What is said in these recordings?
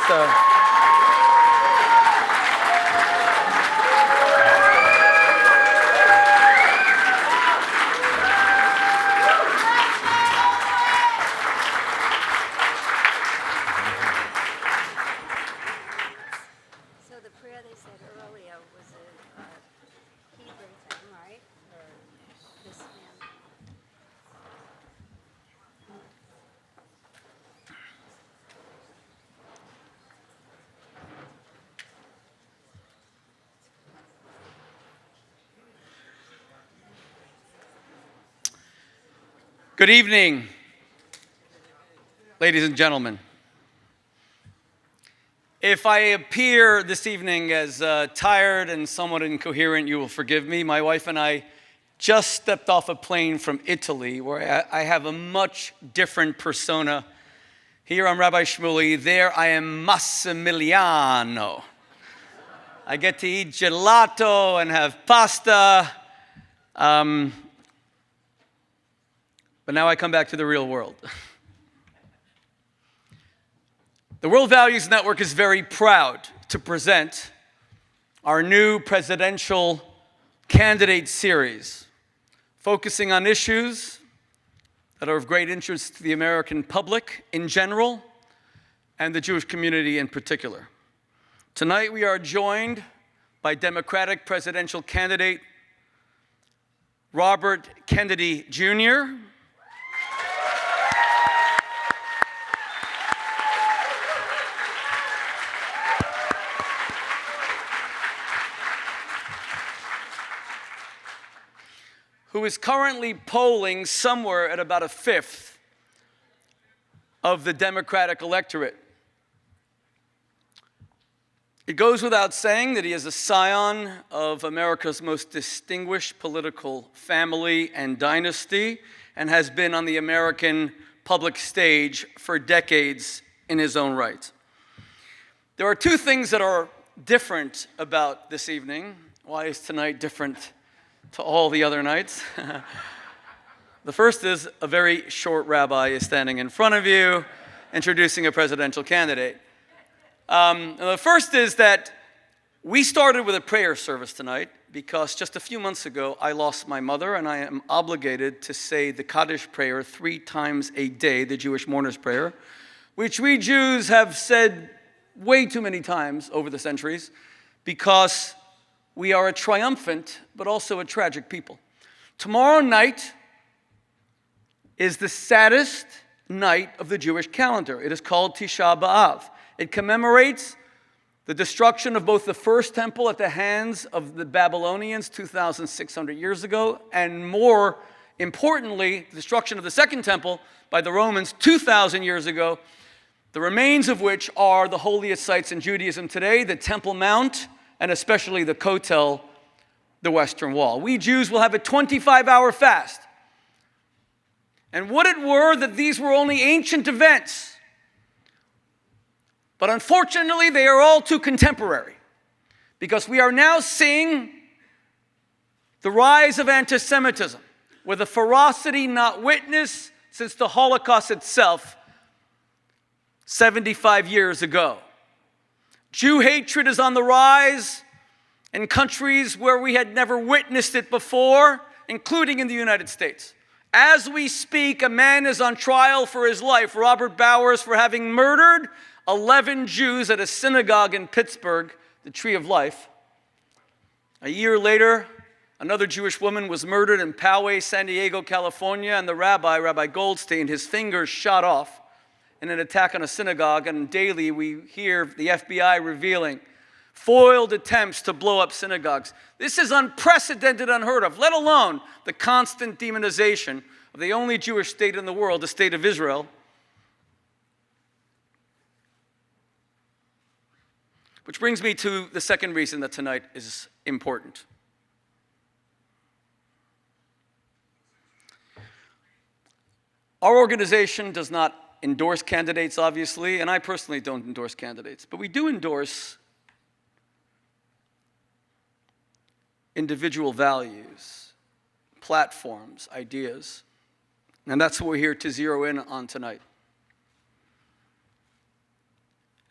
So the prayer they said earlier was a Hebrew thing, right? Or this man? Good evening, ladies and gentlemen. If I appear this evening as tired and somewhat incoherent, you will forgive me. My wife and I just stepped off a plane from Italy, where I have a much different persona. Here I'm Rabbi Shmuley, there I am Massimiliano. I get to eat gelato and have pasta. But now I come back to the real world. The World Values Network is very proud to present our new presidential candidate series, focusing on issues that are of great interest to the American public in general and the Jewish community in particular. Tonight we are joined by Democratic presidential candidate Robert Kennedy Jr., who is currently polling somewhere at about a fifth of the Democratic electorate. It goes without saying that he is a scion of America's most distinguished political family and dynasty, and has been on the American public stage for decades in his own right. There are two things that are different about this evening. Why is tonight different to all the other nights? The first is a very short rabbi is standing in front of you, introducing a presidential candidate. The first is that we started with a prayer service tonight because just a few months ago I lost my mother, and I am obligated to say the Kaddish prayer 3 times a day, the Jewish mourner's prayer, which we Jews have said way too many times over the centuries because we are a triumphant but also a tragic people. Tomorrow night is the saddest night of the Jewish calendar. It is called Tisha B'Av. It commemorates the destruction of both the first temple at the hands of the Babylonians 2,600 years ago, and more importantly, the destruction of the second temple by the Romans 2,000 years ago, the remains of which are the holiest sites in Judaism today, the Temple Mount, and especially the Kotel, the Western Wall. We Jews will have a 25-hour fast. And would it were that these were only ancient events, but unfortunately they are all too contemporary, because we are now seeing the rise of antisemitism with a ferocity not witnessed since the Holocaust itself 75 years ago. Jew hatred is on the rise in countries where we had never witnessed it before, including in the United States. As we speak, a man is on trial for his life, Robert Bowers, for having murdered 11 Jews at a synagogue in Pittsburgh, the Tree of Life. A year later, another Jewish woman was murdered in Poway, San Diego, California, and the rabbi, Rabbi Goldstein, his fingers shot off in an attack on a synagogue. And daily we hear the FBI revealing foiled attempts to blow up synagogues. This is unprecedented, unheard of, let alone the constant demonization of the only Jewish state in the world, the state of Israel. Which brings me to the second reason that tonight is important. Our organization does not endorse candidates, obviously, and I personally don't endorse candidates, but we do endorse individual values, platforms, ideas, and that's what we're here to zero in on tonight.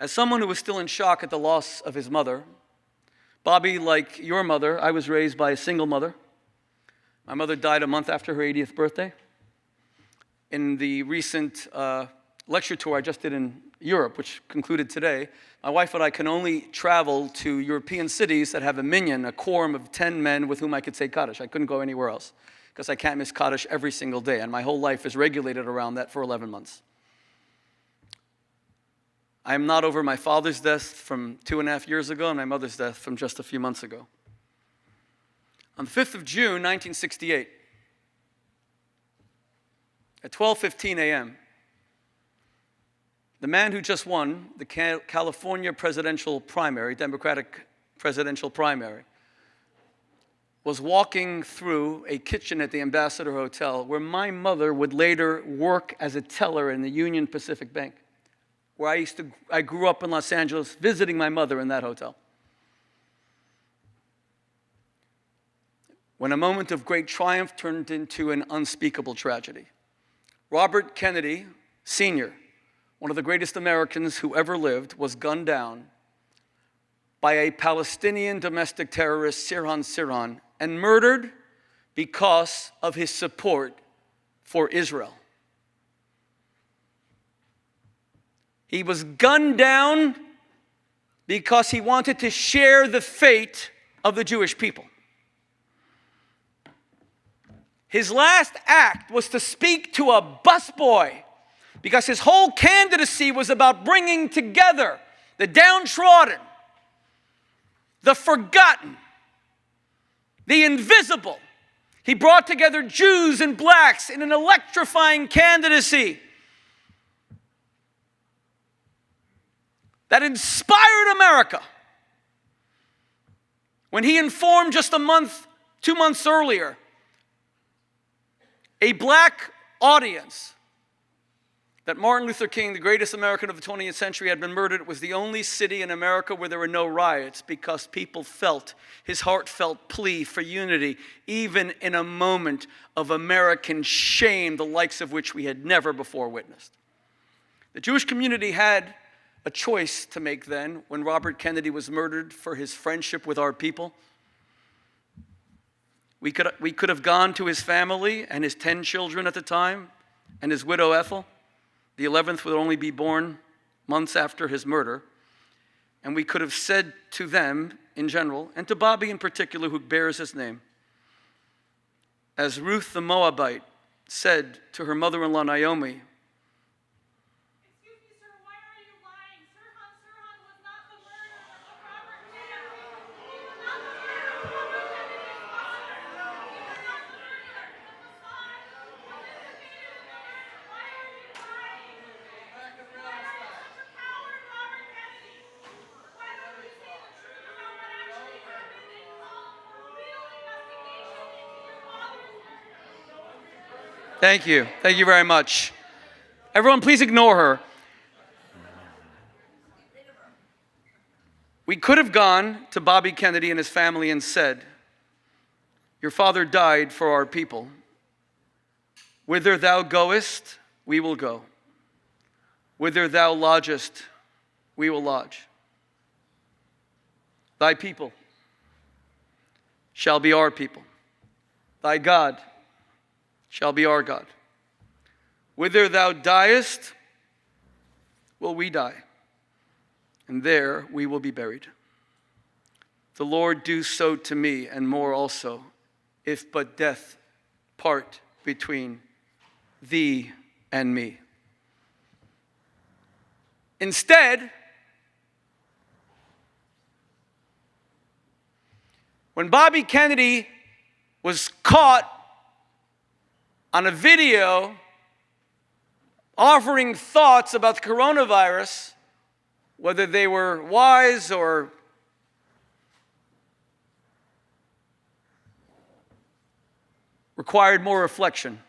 As someone who was still in shock at the loss of his mother, Bobby, like your mother, I was raised by a single mother. My mother died a month after her 80th birthday. In the recent lecture tour I just did in Europe, which concluded today, my wife and I can only travel to European cities that have a minyan, a quorum of 10 men with whom I could say Kaddish. I couldn't go anywhere else because I can't miss Kaddish every single day, and my whole life is regulated around that for 11 months. I am not over my father's death from 2.5 years ago and my mother's death from just a few months ago. On the 5th of June, 1968, at 12:15 a.m., the man who just won the California presidential primary, Democratic presidential primary, was walking through a kitchen at the Ambassador Hotel where my mother would later work as a teller in the Union Pacific Bank, where I grew up in Los Angeles visiting my mother in that hotel. When a moment of great triumph turned into an unspeakable tragedy. Robert Kennedy, Sr., one of the greatest Americans who ever lived, was gunned down by a Palestinian domestic terrorist, Sirhan, and murdered because of his support for Israel. He was gunned down because he wanted to share the fate of the Jewish people. His last act was to speak to a busboy because his whole candidacy was about bringing together the downtrodden, the forgotten, the invisible. He brought together Jews and blacks in an electrifying candidacy that inspired America when he informed just 2 months earlier, a black audience that Martin Luther King, the greatest American of the 20th century, had been murdered. It was the only city in America where there were no riots because people felt his heartfelt plea for unity, even in a moment of American shame, the likes of which we had never before witnessed. The Jewish community had a choice to make then when Robert Kennedy was murdered for his friendship with our people. We could have gone to his family and his 10 children at the time and his widow Ethel. The 11th would only be born months after his murder. And we could have said to them in general, and to Bobby in particular, who bears his name, as Ruth the Moabite said to her mother-in-law Naomi, Thank you. Thank you very much. Everyone, please ignore her. We could have gone to Bobby Kennedy and his family and said, your father died for our people. Whither thou goest, we will go. Whither thou lodgest, we will lodge. Thy people shall be our people. Thy God shall be our God. Whither thou diest, will we die, and there we will be buried. The Lord do so to me, and more also, if but death part between thee and me. Instead, when Bobby Kennedy was caught on a video offering thoughts about the coronavirus, whether they were wise or required more reflection.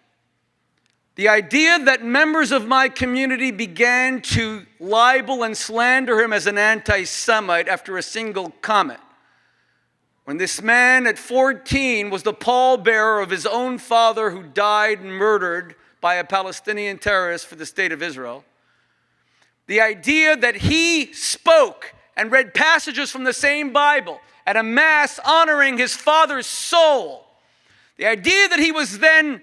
The idea that members of my community began to libel and slander him as an anti-Semite after a single comment, when this man at 14 was the pallbearer of his own father who died and murdered by a Palestinian terrorist for the state of Israel, The idea that he spoke and read passages from the same Bible at a mass honoring his father's soul. The idea that he was then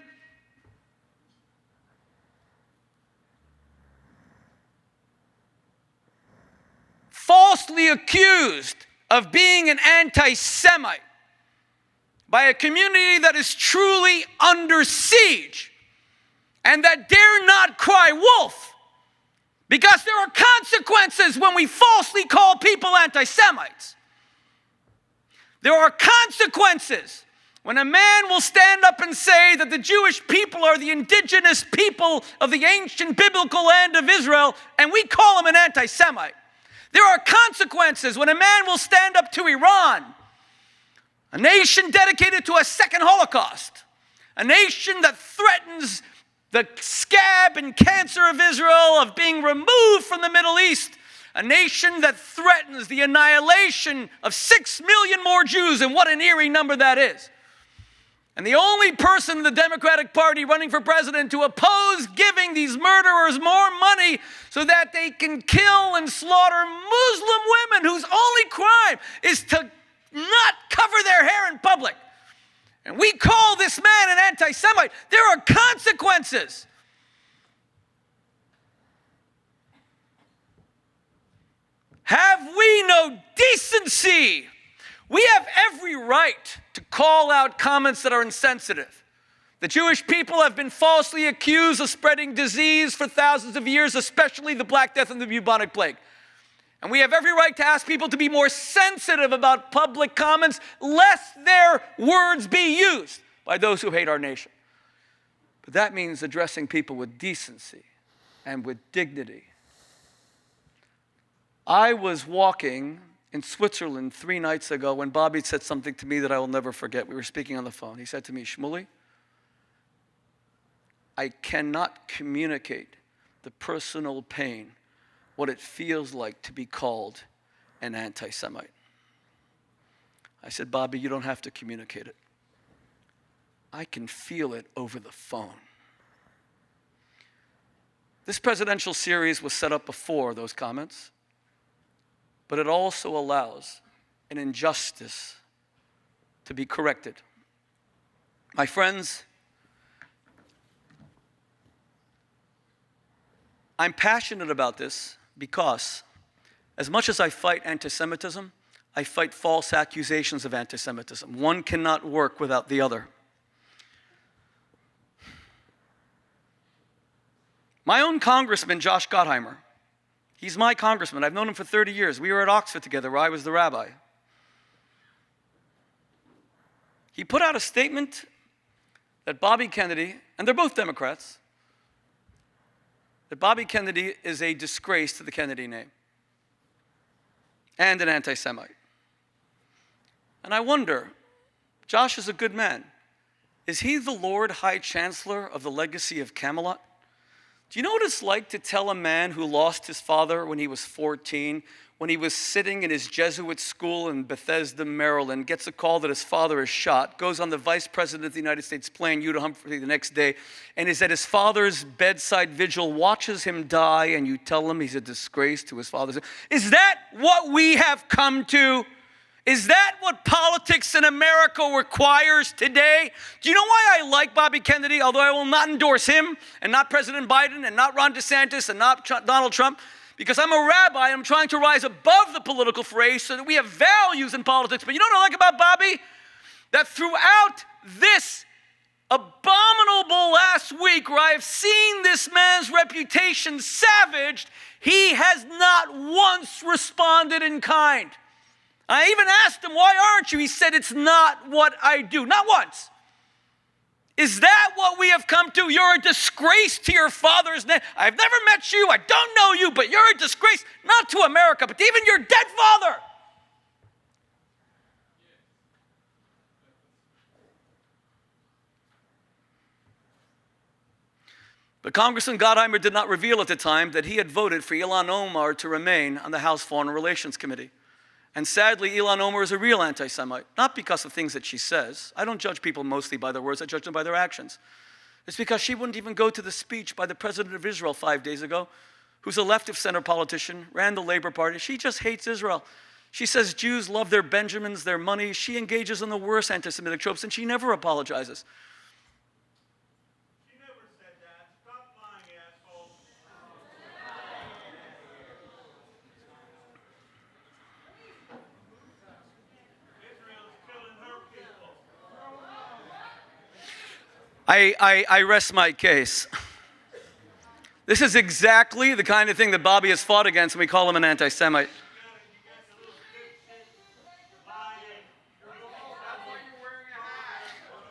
falsely accused of being an anti-Semite by a community that is truly under siege and that dare not cry wolf, because there are consequences when we falsely call people anti-Semites. There are consequences when a man will stand up and say that the Jewish people are the indigenous people of the ancient biblical land of Israel, and we call him an anti-Semite. There are consequences when a man will stand up to Iran, a nation dedicated to a second Holocaust, a nation that threatens the scab and cancer of Israel of being removed from the Middle East, a nation that threatens the annihilation of 6 million more Jews, and what an eerie number that is. And the only person in the Democratic Party running for president to oppose giving these murderers more money so that they can kill and slaughter Muslim women whose only crime is to not cover their hair in public. And we call this man an anti-Semite. There are consequences. Have we no decency? We have every right to call out comments that are insensitive. The Jewish people have been falsely accused of spreading disease for thousands of years, especially the Black Death and the bubonic plague. And we have every right to ask people to be more sensitive about public comments, lest their words be used by those who hate our nation. But that means addressing people with decency and with dignity. I was walking in Switzerland 3 nights ago when Bobby said something to me that I will never forget. We were speaking on the phone. He said to me, Shmuley, I cannot communicate the personal pain, what it feels like to be called an anti-Semite. I said, Bobby, you don't have to communicate it. I can feel it over the phone. This presidential series was set up before those comments, but it also allows an injustice to be corrected. My friends, I'm passionate about this because as much as I fight anti-Semitism, I fight false accusations of anti-Semitism. One cannot work without the other. My own congressman, Josh Gottheimer, he's my congressman. I've known him for 30 years. We were at Oxford together where I was the rabbi. He put out a statement that Bobby Kennedy, and they're both Democrats, that Bobby Kennedy is a disgrace to the Kennedy name and an anti-Semite. And I wonder, Josh is a good man. Is he the Lord High Chancellor of the legacy of Camelot? Do you know what it's like to tell a man who lost his father when he was 14, when he was sitting in his Jesuit school in Bethesda, Maryland, gets a call that his father is shot, goes on the Vice President of the United States plane, Uta Humphrey, the next day, and is at his father's bedside vigil, watches him die, and you tell him he's a disgrace to his father? Is that what we have come to? Is that what politics in America requires today? Do you know why I like Bobby Kennedy, although I will not endorse him, and not President Biden, and not Ron DeSantis, and not Donald Trump? Because I'm a rabbi, and I'm trying to rise above the political fray so that we have values in politics. But you know what I like about Bobby? That throughout this abominable last week where I have seen this man's reputation savaged, he has not once responded in kind. I even asked him, why aren't you? He said, it's not what I do. Not once. Is that what we have come to? You're a disgrace to your father's name. I've never met you. I don't know you, but you're a disgrace, not to America, but to even your dead father. But Congressman Gottheimer did not reveal at the time that he had voted for Ilhan Omar to remain on the House Foreign Relations Committee. And sadly, Ilhan Omar is a real anti-Semite, not because of things that she says. I don't judge people mostly by their words, I judge them by their actions. It's because she wouldn't even go to the speech by the president of Israel 5 days ago, who's a left-of-center politician, ran the Labor Party. She just hates Israel. She says Jews love their Benjamins, their money. She engages in the worst anti-Semitic tropes, and she never apologizes. She never said that. Stop lying, asshole. Israel's killing her people. I rest my case. This is exactly the kind of thing that Bobby has fought against, and we call him an anti-Semite.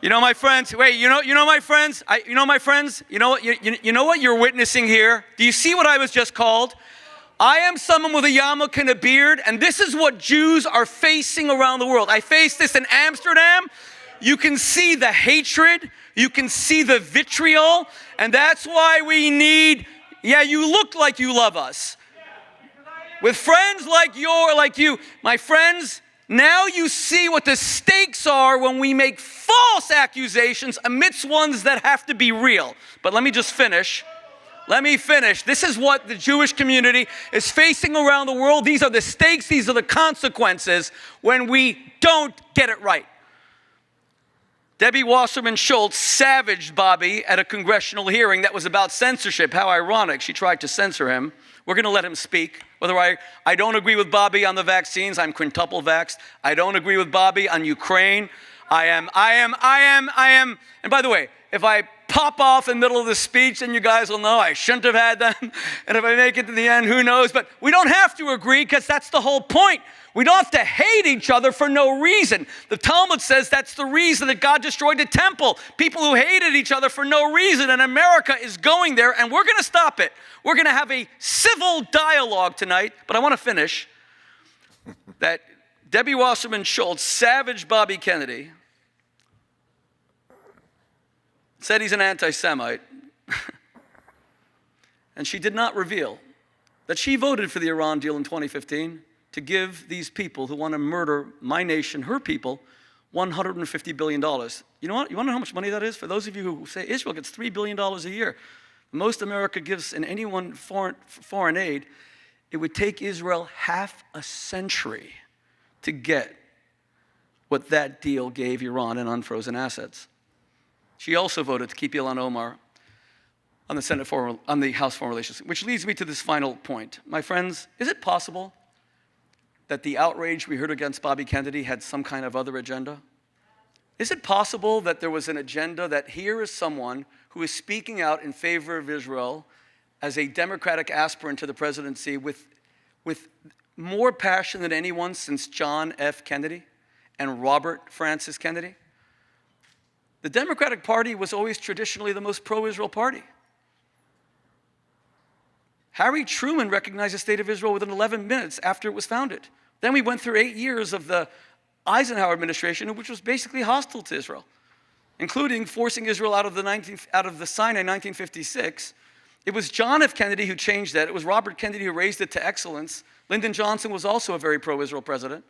You know, my friends, wait, you know my friends, you know what you're witnessing here? Do you see what I was just called? I am someone with a yarmulke and a beard, and this is what Jews are facing around the world. I faced this in Amsterdam. You can see the hatred, you can see the vitriol, and that's why we need, yeah, you look like you love us. With friends like you, my friends, now you see what the stakes are when we make false accusations amidst ones that have to be real. But let me just finish. Let me finish. This is what the Jewish community is facing around the world. These are the stakes, these are the consequences when we don't get it right. Debbie Wasserman Schultz savaged Bobby at a congressional hearing that was about censorship. How ironic. She tried to censor him. We're going to let him speak. Whether I don't agree with Bobby on the vaccines, I'm quintuple vaxxed. I don't agree with Bobby on Ukraine. I am. And by the way, if I pop off in the middle of the speech, then you guys will know I shouldn't have had them. And if I make it to the end, who knows? But we don't have to agree because that's the whole point. We don't have to hate each other for no reason. The Talmud says that's the reason that God destroyed the temple. People who hated each other for no reason, and America is going there, and we're going to stop it. We're going to have a civil dialogue tonight, but I want to finish that Debbie Wasserman Schultz savaged Bobby Kennedy, said he's an anti-Semite, and she did not reveal that she voted for the Iran deal in 2015 to give these people who want to murder my nation, her people, $150 billion. You know what? You want to know how much money that is? For those of you who say Israel gets $3 billion a year, most America gives in any one foreign aid, it would take Israel half a century to get what that deal gave Iran in unfrozen assets. She also voted to keep Ilhan Omar on the House Foreign Relations, which leads me to this final point. My friends, is it possible that the outrage we heard against Bobby Kennedy had some kind of other agenda? Is it possible that there was an agenda that here is someone who is speaking out in favor of Israel as a Democratic aspirant to the presidency with more passion than anyone since John F. Kennedy and Robert Francis Kennedy? The Democratic Party was always traditionally the most pro-Israel party. Harry Truman recognized the state of Israel within 11 minutes after it was founded. Then we went through 8 years of the Eisenhower administration, which was basically hostile to Israel, including forcing Israel out of the Sinai in 1956. It was John F. Kennedy who changed that. It was Robert Kennedy who raised it to excellence. Lyndon Johnson was also a very pro-Israel president.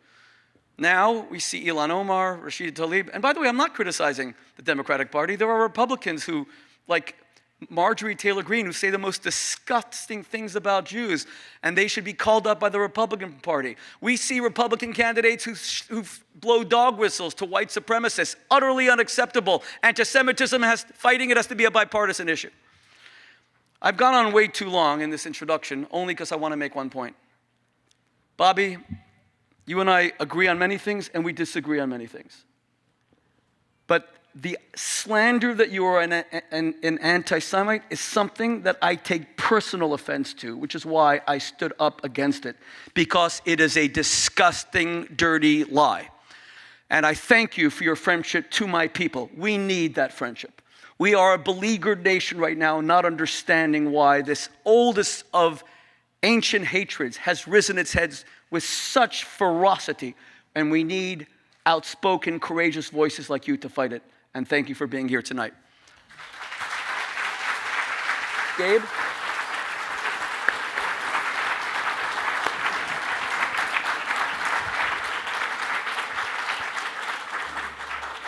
Now we see Ilhan Omar, Rashida Tlaib. And by the way, I'm not criticizing the Democratic Party. There are Republicans who, like Marjorie Taylor Greene, who say the most disgusting things about Jews, and they should be called up by the Republican Party. We see Republican candidates who blow dog whistles to white supremacists. Utterly unacceptable. Antisemitism fighting it has to be a bipartisan issue. I've gone on way too long in this introduction, only because I want to make one point. Bobby, you and I agree on many things, and we disagree on many things. But the slander that you are an anti-Semite is something that I take personal offense to, which is why I stood up against it, because it is a disgusting, dirty lie. And I thank you for your friendship to my people. We need that friendship. We are a beleaguered nation right now, not understanding why this oldest of ancient hatreds has risen its heads with such ferocity, and we need outspoken, courageous voices like you to fight it. And thank you for being here tonight. Gabe?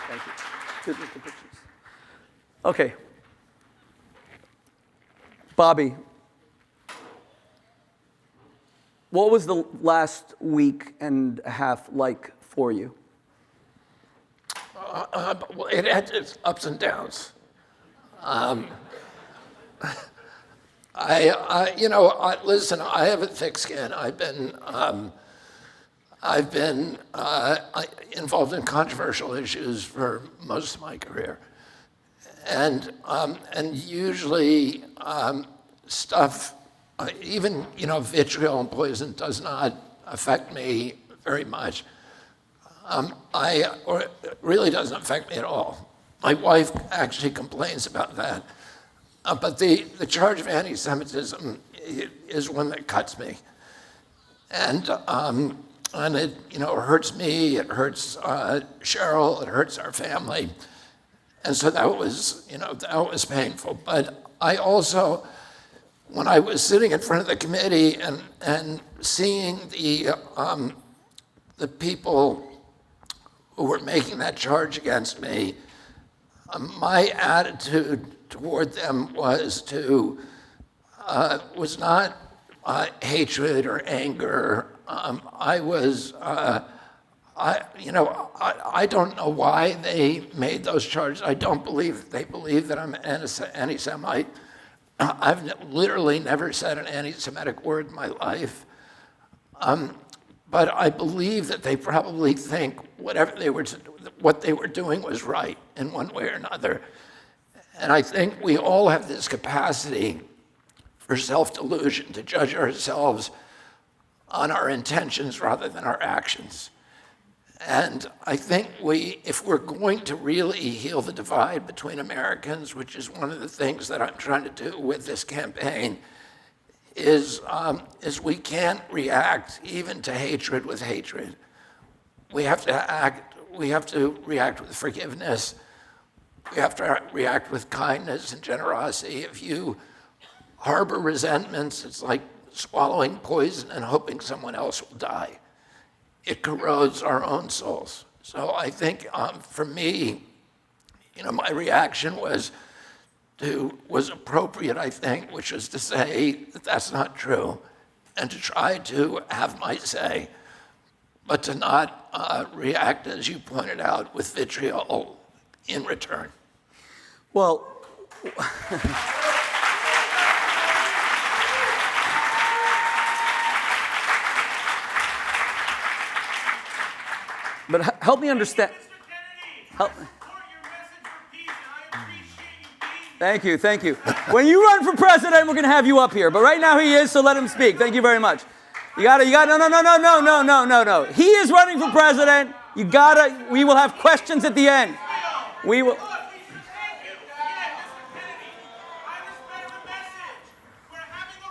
Thank you. Good with the pictures. Okay. Bobby, What was the last week and a half like for you? Well, it had its ups and downs. Listen, I have a thick skin. I've been involved in controversial issues for most of my career, and usually stuff, even vitriol and poison does not affect me very much. Or it really doesn't affect me at all. My wife actually complains about that. But the charge of anti-Semitism is one that cuts me. And it hurts me, it hurts Cheryl, it hurts our family. And so that was painful. But I also, when I was sitting in front of the committee and seeing the people who were making that charge against me, my attitude toward them was not hatred or anger. I don't know why they made those charges. I don't believe they believe that I'm an anti-Semite. I've literally never said an anti-Semitic word in my life. But I believe that they probably think what they were doing was right in one way or another. And I think we all have this capacity for self-delusion, to judge ourselves on our intentions rather than our actions. And I think if we're going to really heal the divide between Americans, which is one of the things that I'm trying to do with this campaign, is we can't react even to hatred with hatred. We have to react with forgiveness. We have to react with kindness and generosity. If you harbor resentments, it's like swallowing poison and hoping someone else will die. It corrodes our own souls. So I think for me, my reaction was appropriate, I think, which was to say that that's not true and to try to have my say, but to not react, as you pointed out, with vitriol in return. Well, but help me understand. Thank you. When you run for president, we're going to have you up here. But right now he is, so let him speak. Thank you very much. No. He is running for president. We will have questions at the end. We will.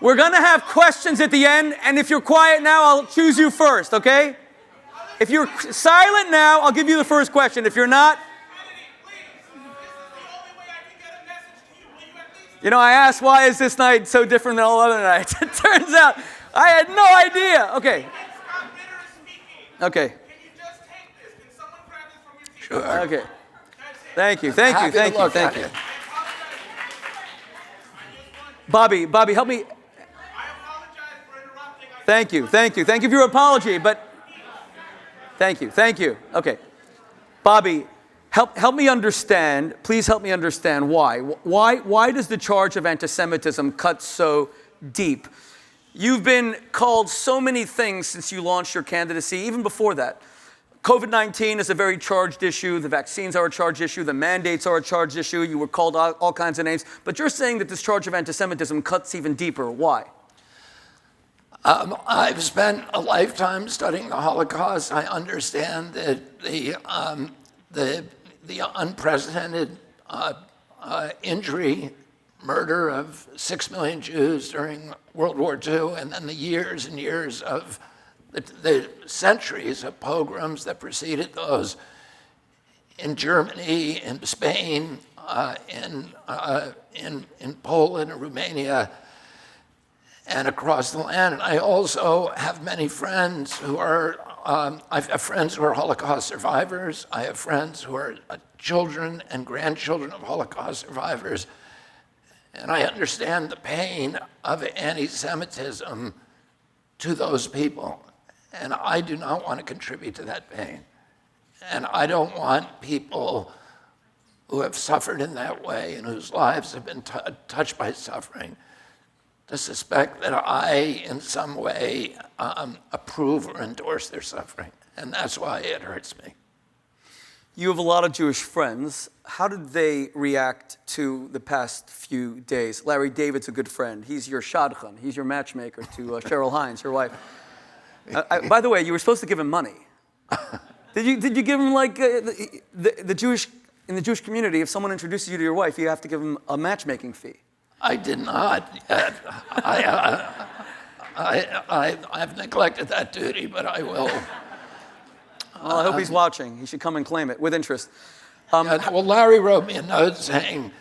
We're going to have questions at the end, and if you're quiet now, I'll choose you first, okay? If you're silent now, I'll give you the first question. If you're not, I asked, why is this night so different than all other nights? It turns out I had no idea. Okay. Okay. Sure. Okay. Thank you. Bobby, help me. Thank you for your apology, but thank you. Okay. Bobby, help me understand, please help me understand why. Why does the charge of anti-Semitism cut so deep? You've been called so many things since you launched your candidacy, even before that. COVID-19 is a very charged issue. The vaccines are a charged issue. The mandates are a charged issue. You were called all kinds of names. But you're saying that this charge of anti-Semitism cuts even deeper. Why? I've spent a lifetime studying the Holocaust. I understand that the unprecedented injury, murder of 6 million Jews during World War II, and then the years and years of the centuries of pogroms that preceded those in Germany, in Spain, in Poland and Romania, and across the land. And I also have many friends who are, I have friends who are Holocaust survivors. I have friends who are children and grandchildren of Holocaust survivors. And I understand the pain of anti-Semitism to those people. And I do not want to contribute to that pain. And I don't want people who have suffered in that way and whose lives have been touched by suffering to suspect that I, in some way, approve or endorse their suffering. And that's why it hurts me. You have a lot of Jewish friends. How did they react to the past few days? Larry David's a good friend. He's your shadchan. He's your matchmaker to Cheryl Hines, your wife. By the way, you were supposed to give him money. Did you give him, like, the Jewish, in the Jewish community, if someone introduces you to your wife, you have to give him a matchmaking fee? I did not yet. I've neglected that duty, but I will. Well, I hope he's watching. He should come and claim it with interest. Well, Larry wrote me a note saying,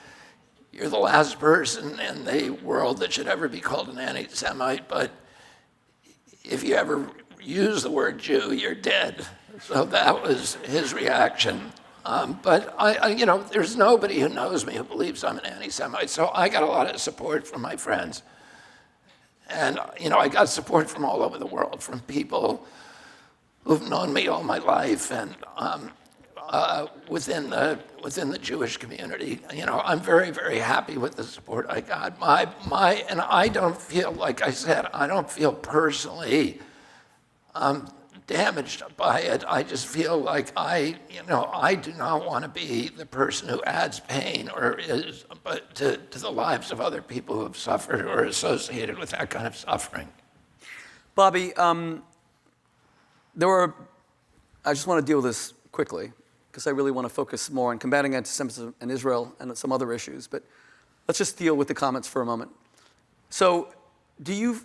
you're the last person in the world that should ever be called an anti-Semite, but if you ever use the word Jew, you're dead. So that was his reaction. But there's nobody who knows me who believes I'm an anti-Semite, so I got a lot of support from my friends. And, I got support from all over the world, from people who've known me all my life and within the Jewish community. I'm very, very happy with the support I got. And I don't feel, like I said, I don't feel personally damaged by it. I just feel like I do not want to be the person who adds pain to the lives of other people who have suffered or are associated with that kind of suffering. Bobby, I just want to deal with this quickly, because I really want to focus more on combating anti-Semitism in Israel and some other issues. But let's just deal with the comments for a moment. So, do you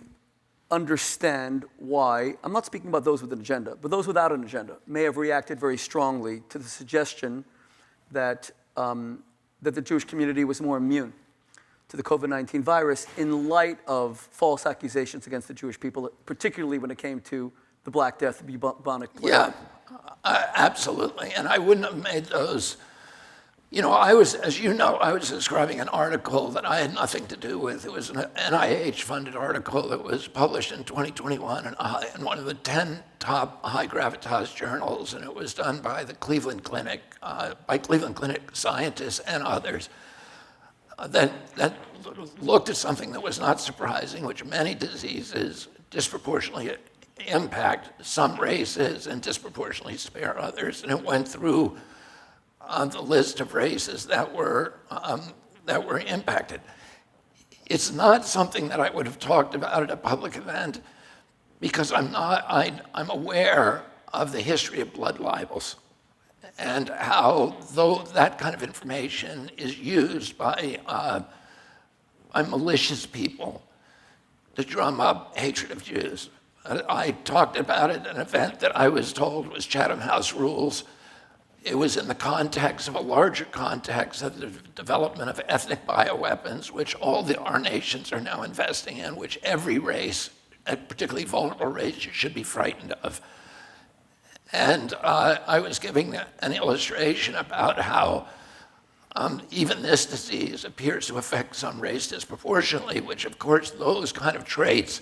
understand why, I'm not speaking about those with an agenda, but those without an agenda may have reacted very strongly to the suggestion that the Jewish community was more immune to the COVID-19 virus in light of false accusations against the Jewish people, particularly when it came to the Black Death, the bubonic plague? Yeah, absolutely. And I wouldn't have made those. I was describing an article that I had nothing to do with. It was an NIH-funded article that was published in 2021 in one of the 10 top high-gravitas journals, and it was done by the Cleveland Clinic, scientists and others, that looked at something that was not surprising, which many diseases disproportionately impact some races and disproportionately spare others. And it went through the list of races that were impacted. It's not something that I would have talked about at a public event because I'm aware of the history of blood libels and how though that kind of information is used by malicious people to drum up hatred of Jews. I talked about it at an event that I was told was Chatham House Rules. It was in the context of a larger context of the development of ethnic bioweapons, which our nations are now investing in, which every race, particularly vulnerable races, should be frightened of. And I was giving an illustration about how even this disease appears to affect some race disproportionately, which of course those kind of traits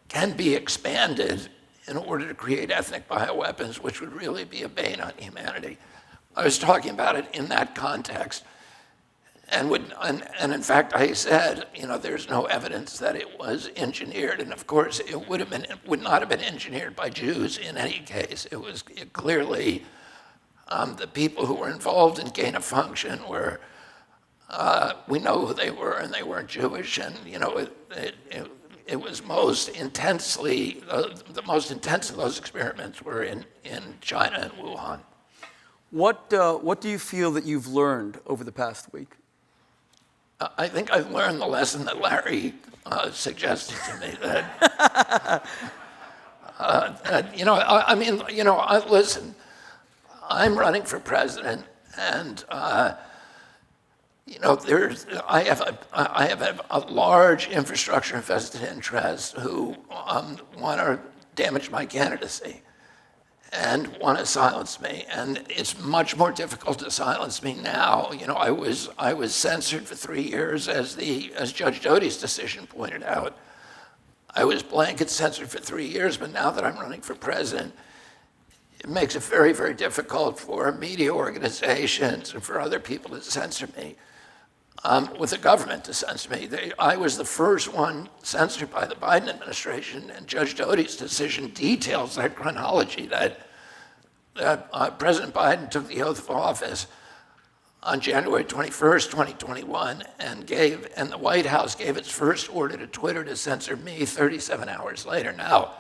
can be expanded in order to create ethnic bioweapons, which would really be a bane on humanity. I was talking about it in that context. And in fact, I said, there's no evidence that it was engineered. And of course, it would not have been engineered by Jews in any case. It was clearly the people who were involved in gain of function were, we know who they were, and they weren't Jewish. And, it was most intensely, the most intense of those experiments were in China and Wuhan. What do you feel that you've learned over the past week? I think I've learned the lesson that Larry suggested to me. That, listen, I'm running for president, and I have a large infrastructure invested interests who want to damage my candidacy and want to silence me. And it's much more difficult to silence me now. I was censored for 3 years, as Judge Doty's decision pointed out. I was blanket censored for 3 years, but now that I'm running for president, it makes it very, very difficult for media organizations and for other people to censor me, with the government to censor me. I was the first one censored by the Biden administration, and Judge Doty's decision details that chronology that President Biden took the oath of office on January 21st, 2021, and the White House gave its first order to Twitter to censor me 37 hours later. Now,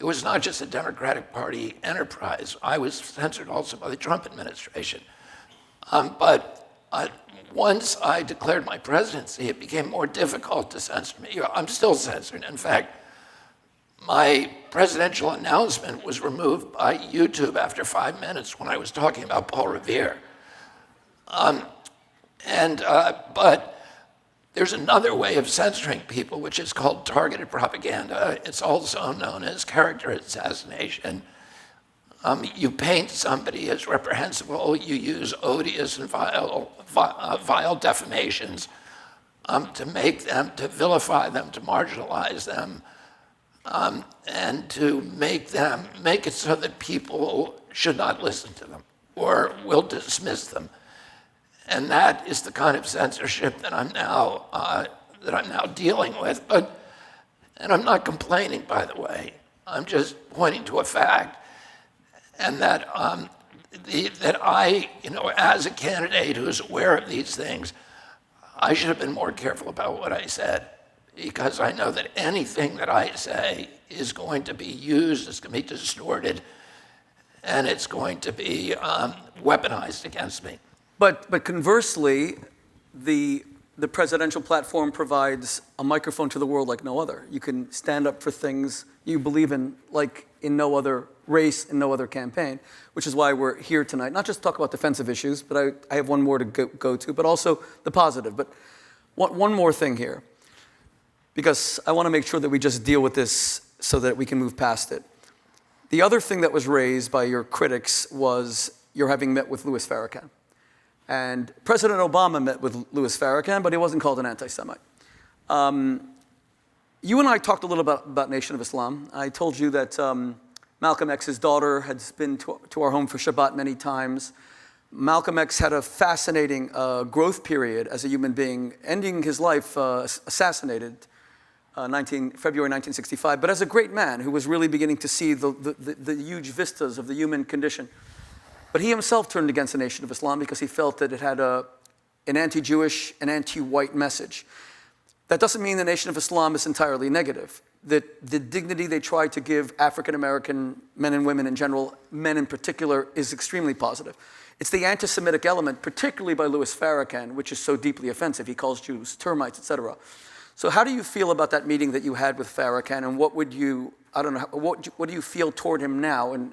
it was not just a Democratic Party enterprise. I was censored also by the Trump administration. But once I declared my presidency, it became more difficult to censor me. I'm still censored. In fact, my presidential announcement was removed by YouTube after 5 minutes when I was talking about Paul Revere. But there's another way of censoring people, which is called targeted propaganda. It's also known as character assassination. You paint somebody as reprehensible. You use odious and vile defamations to make them, to vilify them, to marginalize them, and to make it so that people should not listen to them or will dismiss them. And that is the kind of censorship that I'm now dealing with. And I'm not complaining, by the way. I'm just pointing to a fact, and that that I, as a candidate who's aware of these things, I should have been more careful about what I said, because I know that anything that I say is going to be used, it's going to be distorted, and it's going to be weaponized against me. But conversely, the presidential platform provides a microphone to the world like no other. You can stand up for things you believe in like in no other race, in no other campaign, which is why we're here tonight. Not just to talk about defensive issues, but I have one more to go to, but also the positive. But one more thing here, because I want to make sure that we just deal with this so that we can move past it. The other thing that was raised by your critics was your having met with Louis Farrakhan. And President Obama met with Louis Farrakhan, but he wasn't called an anti-Semite. You and I talked a little about Nation of Islam. I told you that Malcolm X's daughter had been to our home for Shabbat many times. Malcolm X had a fascinating growth period as a human being, ending his life assassinated February 1965, but as a great man who was really beginning to see the huge vistas of the human condition. But he himself turned against the Nation of Islam because he felt that it had an anti-Jewish, an anti-white message. That doesn't mean the Nation of Islam is entirely negative. That the dignity they try to give African-American men and women in general, men in particular, is extremely positive. It's the anti-Semitic element, particularly by Louis Farrakhan, which is so deeply offensive. He calls Jews termites, etc. So how do you feel about that meeting that you had with Farrakhan, and what do you feel toward him now, and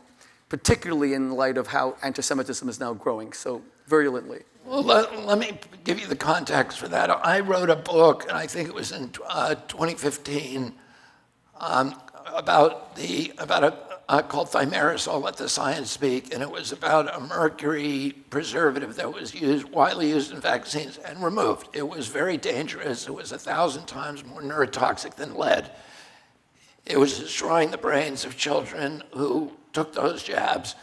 particularly in light of how anti-Semitism is now growing so virulently? Well, let me give you the context for that. I wrote a book, and I think it was in 2015, called Thimerosal, Let the Science Speak, and it was about a mercury preservative that was widely used in vaccines and removed. It was very dangerous. It was 1,000 times more neurotoxic than lead. It was destroying the brains of children who took those jabs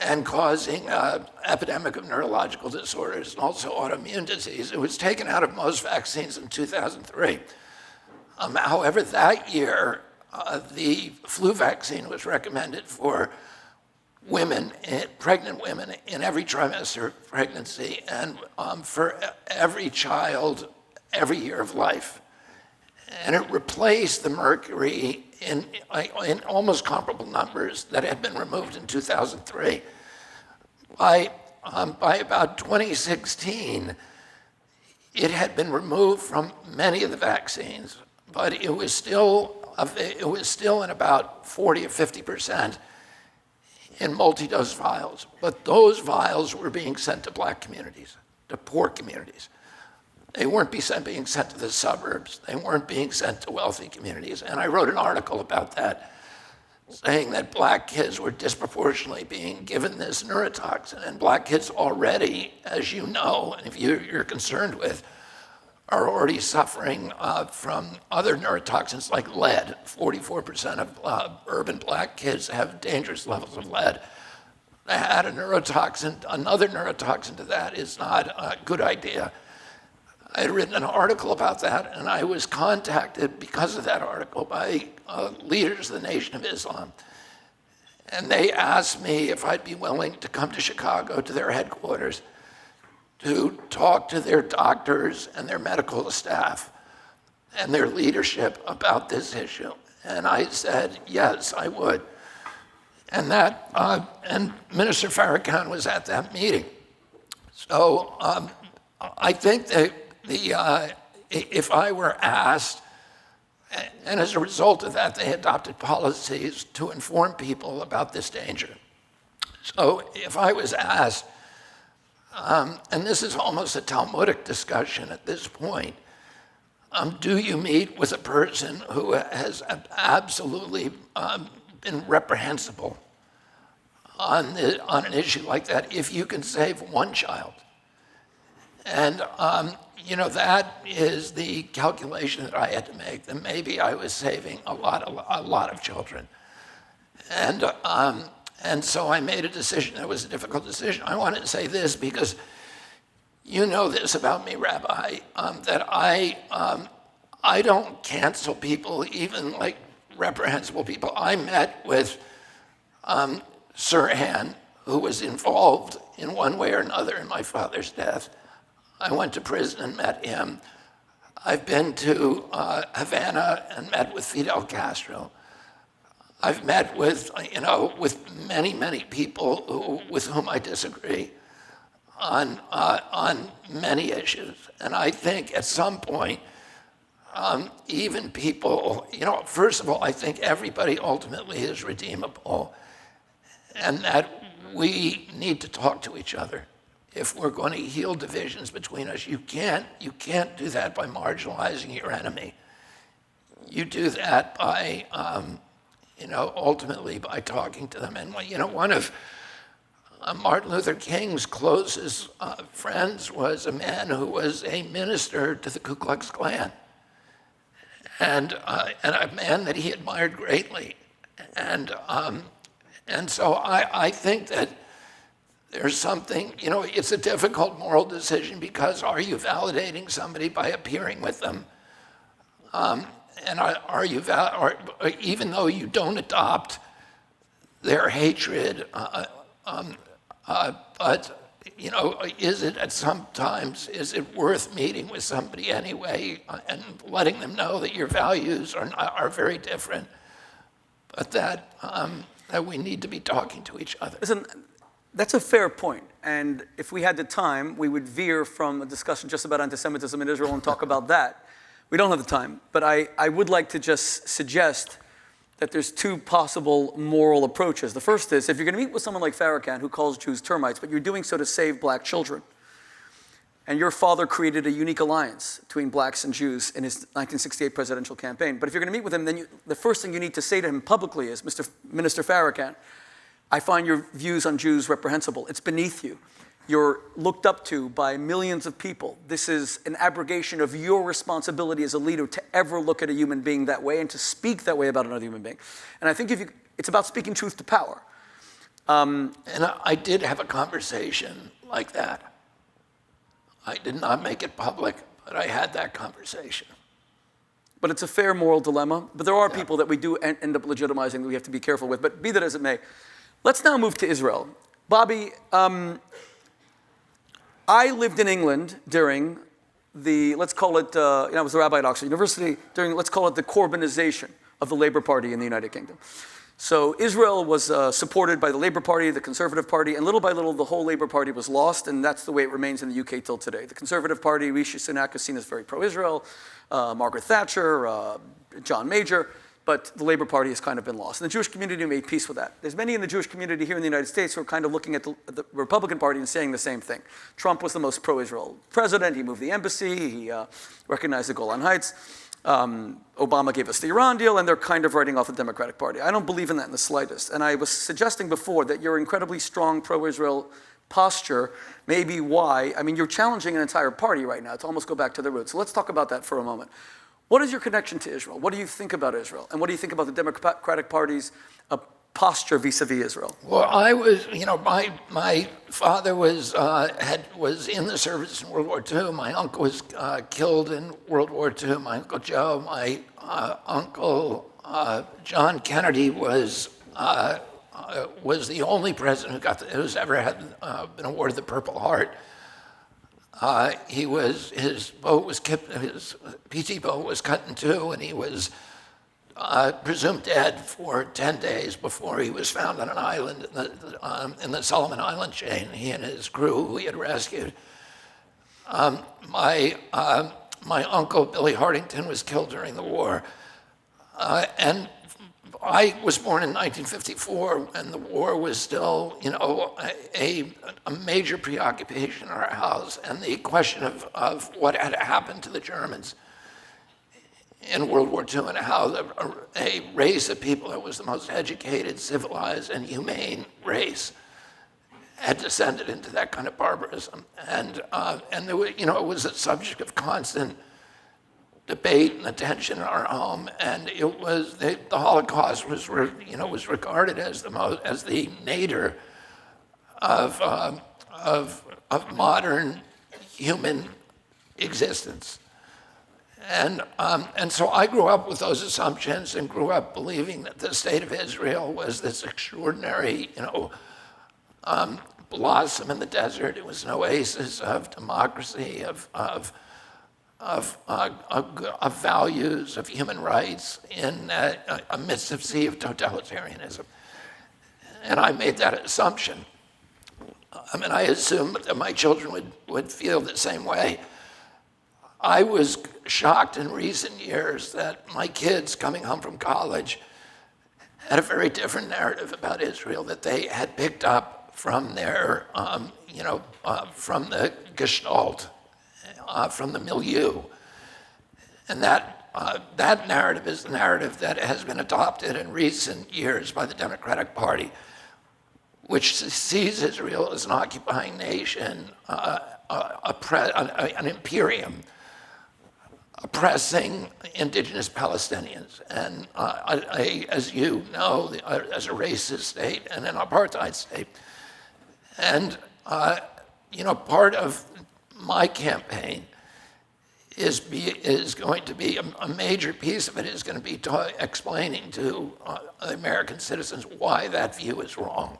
and causing an epidemic of neurological disorders and also autoimmune disease. It was taken out of most vaccines in 2003. However, that year, the flu vaccine was recommended for women, pregnant women in every trimester of pregnancy, and for every child every year of life. And it replaced the mercury in almost comparable numbers that had been removed in 2003. By about 2016, it had been removed from many of the vaccines, but it was still in about 40 or 50% in multi-dose vials. But those vials were being sent to black communities, to poor communities. They weren't being sent to the suburbs. They weren't being sent to wealthy communities. And I wrote an article about that, saying that black kids were disproportionately being given this neurotoxin. And black kids already, as you know, and if you're concerned with, are already suffering from other neurotoxins like lead. 44% of urban black kids have dangerous levels of lead. To add another neurotoxin to that is not a good idea. I had written an article about that, and I was contacted because of that article by leaders of the Nation of Islam. And they asked me if I'd be willing to come to Chicago to their headquarters to talk to their doctors and their medical staff and their leadership about this issue. And I said, yes, I would. And and Minister Farrakhan was at that meeting. So I think that if I were asked, and as a result of that, they adopted policies to inform people about this danger. So if I was asked, and this is almost a Talmudic discussion at this point, do you meet with a person who has absolutely been reprehensible on an issue like that if you can save one child? And that is the calculation that I had to make, that maybe I was saving a lot of children. And so I made a decision. It was a difficult decision. I wanted to say this because you know this about me, Rabbi, that I don't cancel people, even like reprehensible people. I met with Sirhan, who was involved in one way or another in my father's death. I went to prison and met him. I've been to Havana and met with Fidel Castro. I've met with many people with whom I disagree on many issues. And I think at some point, even people, first of all, I think everybody ultimately is redeemable, and that we need to talk to each other. If we're going to heal divisions between us, you can't do that by marginalizing your enemy. You do that by, ultimately by talking to them. And one of Martin Luther King's closest friends was a man who was a minister to the Ku Klux Klan, and a man that he admired greatly. And so I think that there's something, it's a difficult moral decision, because are you validating somebody by appearing with them? And are you, even though you don't adopt their hatred, but is it worth meeting with somebody anyway and letting them know that your values are very different, but that we need to be talking to each other? Listen, that's a fair point. And if we had the time, we would veer from a discussion just about anti-Semitism in Israel and talk about that. We don't have the time. But I would like to just suggest that there's two possible moral approaches. The first is, if you're going to meet with someone like Farrakhan, who calls Jews termites, but you're doing so to save black children, and your father created a unique alliance between blacks and Jews in his 1968 presidential campaign. But if you're going to meet with him, then the first thing you need to say to him publicly is, Minister Farrakhan, I find your views on Jews reprehensible. It's beneath you. You're looked up to by millions of people. This is an abrogation of your responsibility as a leader to ever look at a human being that way and to speak that way about another human being. And I think it's about speaking truth to power. And I did have a conversation like that. I did not make it public, but I had that conversation. But it's a fair moral dilemma. But there are people that we do end up legitimizing that we have to be careful with. But be that as it may, let's now move to Israel. Bobby, I lived in England during the, let's call it, I was a rabbi at Oxford University, during, let's call it the Corbynization of the Labour Party in the United Kingdom. So Israel was supported by the Labour Party, the Conservative Party, and little by little the whole Labour Party was lost, and that's the way it remains in the UK till today. The Conservative Party, Rishi Sunak is seen as very pro-Israel, Margaret Thatcher, John Major, but the Labour Party has kind of been lost. And the Jewish community made peace with that. There's many in the Jewish community here in the United States who are kind of looking at the Republican Party and saying the same thing. Trump was the most pro-Israel president. He moved the embassy. He recognized the Golan Heights. Obama gave us the Iran deal, and they're kind of writing off the Democratic Party. I don't believe in that in the slightest. And I was suggesting before that your incredibly strong pro-Israel posture may be why, I mean, you're challenging an entire party right now to almost go back to the roots. So let's talk about that for a moment. What is your connection to Israel? What do you think about Israel? And what do you think about the Democratic Party's posture vis-a-vis Israel? Well, my father was in the service in World War II. My uncle was killed in World War II. My Uncle Joe, my uncle John Kennedy was the only president who's ever been awarded the Purple Heart. His boat was his PT boat was cut in two, and he was presumed dead for 10 days before he was found on an island in the Solomon Island chain. He and his crew, who he had rescued. My uncle Billy Hardington was killed during the war, and I was born in 1954, and the war was still, a major preoccupation in our house, and the question of what had happened to the Germans in World War II and how a race of people that was the most educated, civilized, and humane race had descended into that kind of barbarism, and there was, it was a subject of constant debate and attention in our home, and it was the Holocaust was regarded as the nadir of modern human existence, and so I grew up with those assumptions and grew up believing that the state of Israel was this extraordinary, blossom in the desert. It was an oasis of democracy, of values, of human rights in a midst of sea of totalitarianism. And I made that assumption. I assumed that my children would feel the same way. I was shocked in recent years that my kids coming home from college had a very different narrative about Israel that they had picked up from their, from the Gestalt, from the milieu. And that narrative is the narrative that has been adopted in recent years by the Democratic Party, which sees Israel as an occupying nation, an imperium, oppressing indigenous Palestinians, and as you know, as a racist state and an apartheid state. And part of my campaign is going to be a major piece of it is going to be explaining to American citizens why that view is wrong,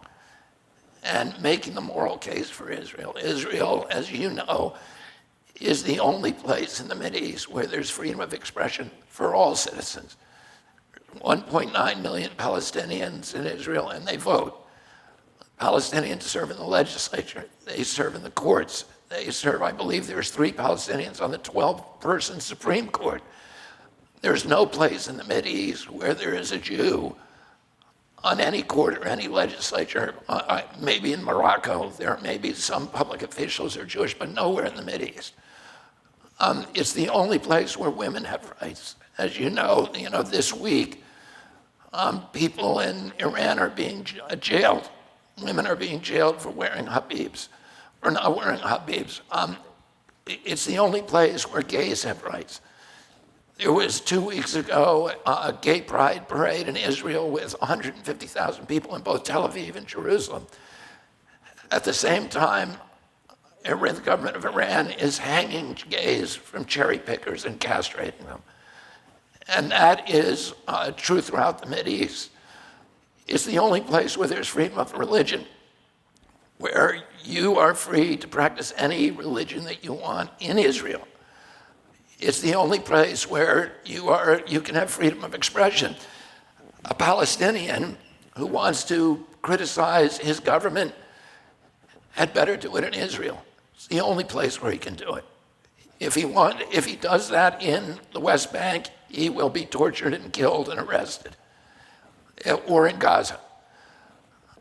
and making the moral case for Israel. Israel, as you know, is the only place in the Mideast where there's freedom of expression for all citizens. 1.9 million Palestinians in Israel, and they vote. Palestinians serve in the legislature. They serve in the courts. They serve, I believe there's 3 Palestinians on the 12-person Supreme Court. There's no place in the Mideast where there is a Jew on any court or any legislature. Maybe in Morocco, there may be some public officials who are Jewish, but nowhere in the Mideast. It's the only place where women have rights. As you know, this week, people in Iran are being jailed. Women are being jailed for wearing habibs or not wearing habibs. It's the only place where gays have rights. There was 2 weeks ago a gay pride parade in Israel with 150,000 people in both Tel Aviv and Jerusalem. At the same time, the government of Iran is hanging gays from cherry pickers and castrating them. And that is true throughout the Mideast. It's the only place where there's freedom of religion, where you are free to practice any religion that you want in Israel. It's the only place where you can have freedom of expression. A Palestinian who wants to criticize his government had better do it in Israel. It's the only place where he can do it. If he does that in the West Bank, he will be tortured and killed and arrested, or in Gaza.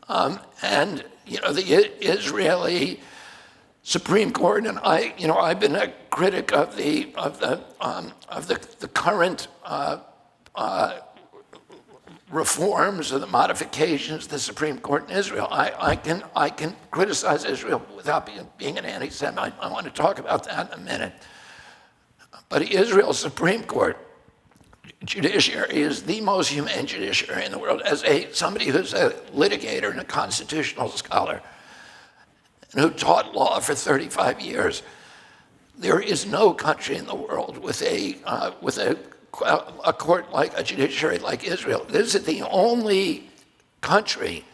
And the Israeli Supreme Court, and I've been a critic of the current reforms or the modifications of the Supreme Court in Israel. I can criticize Israel without being an anti-Semite. I want to talk about that in a minute. But Israel's Supreme Court judiciary is the most humane judiciary in the world. As somebody who's a litigator and a constitutional scholar and who taught law for 35 years, there is no country in the world with a court like a judiciary like Israel. This is the only country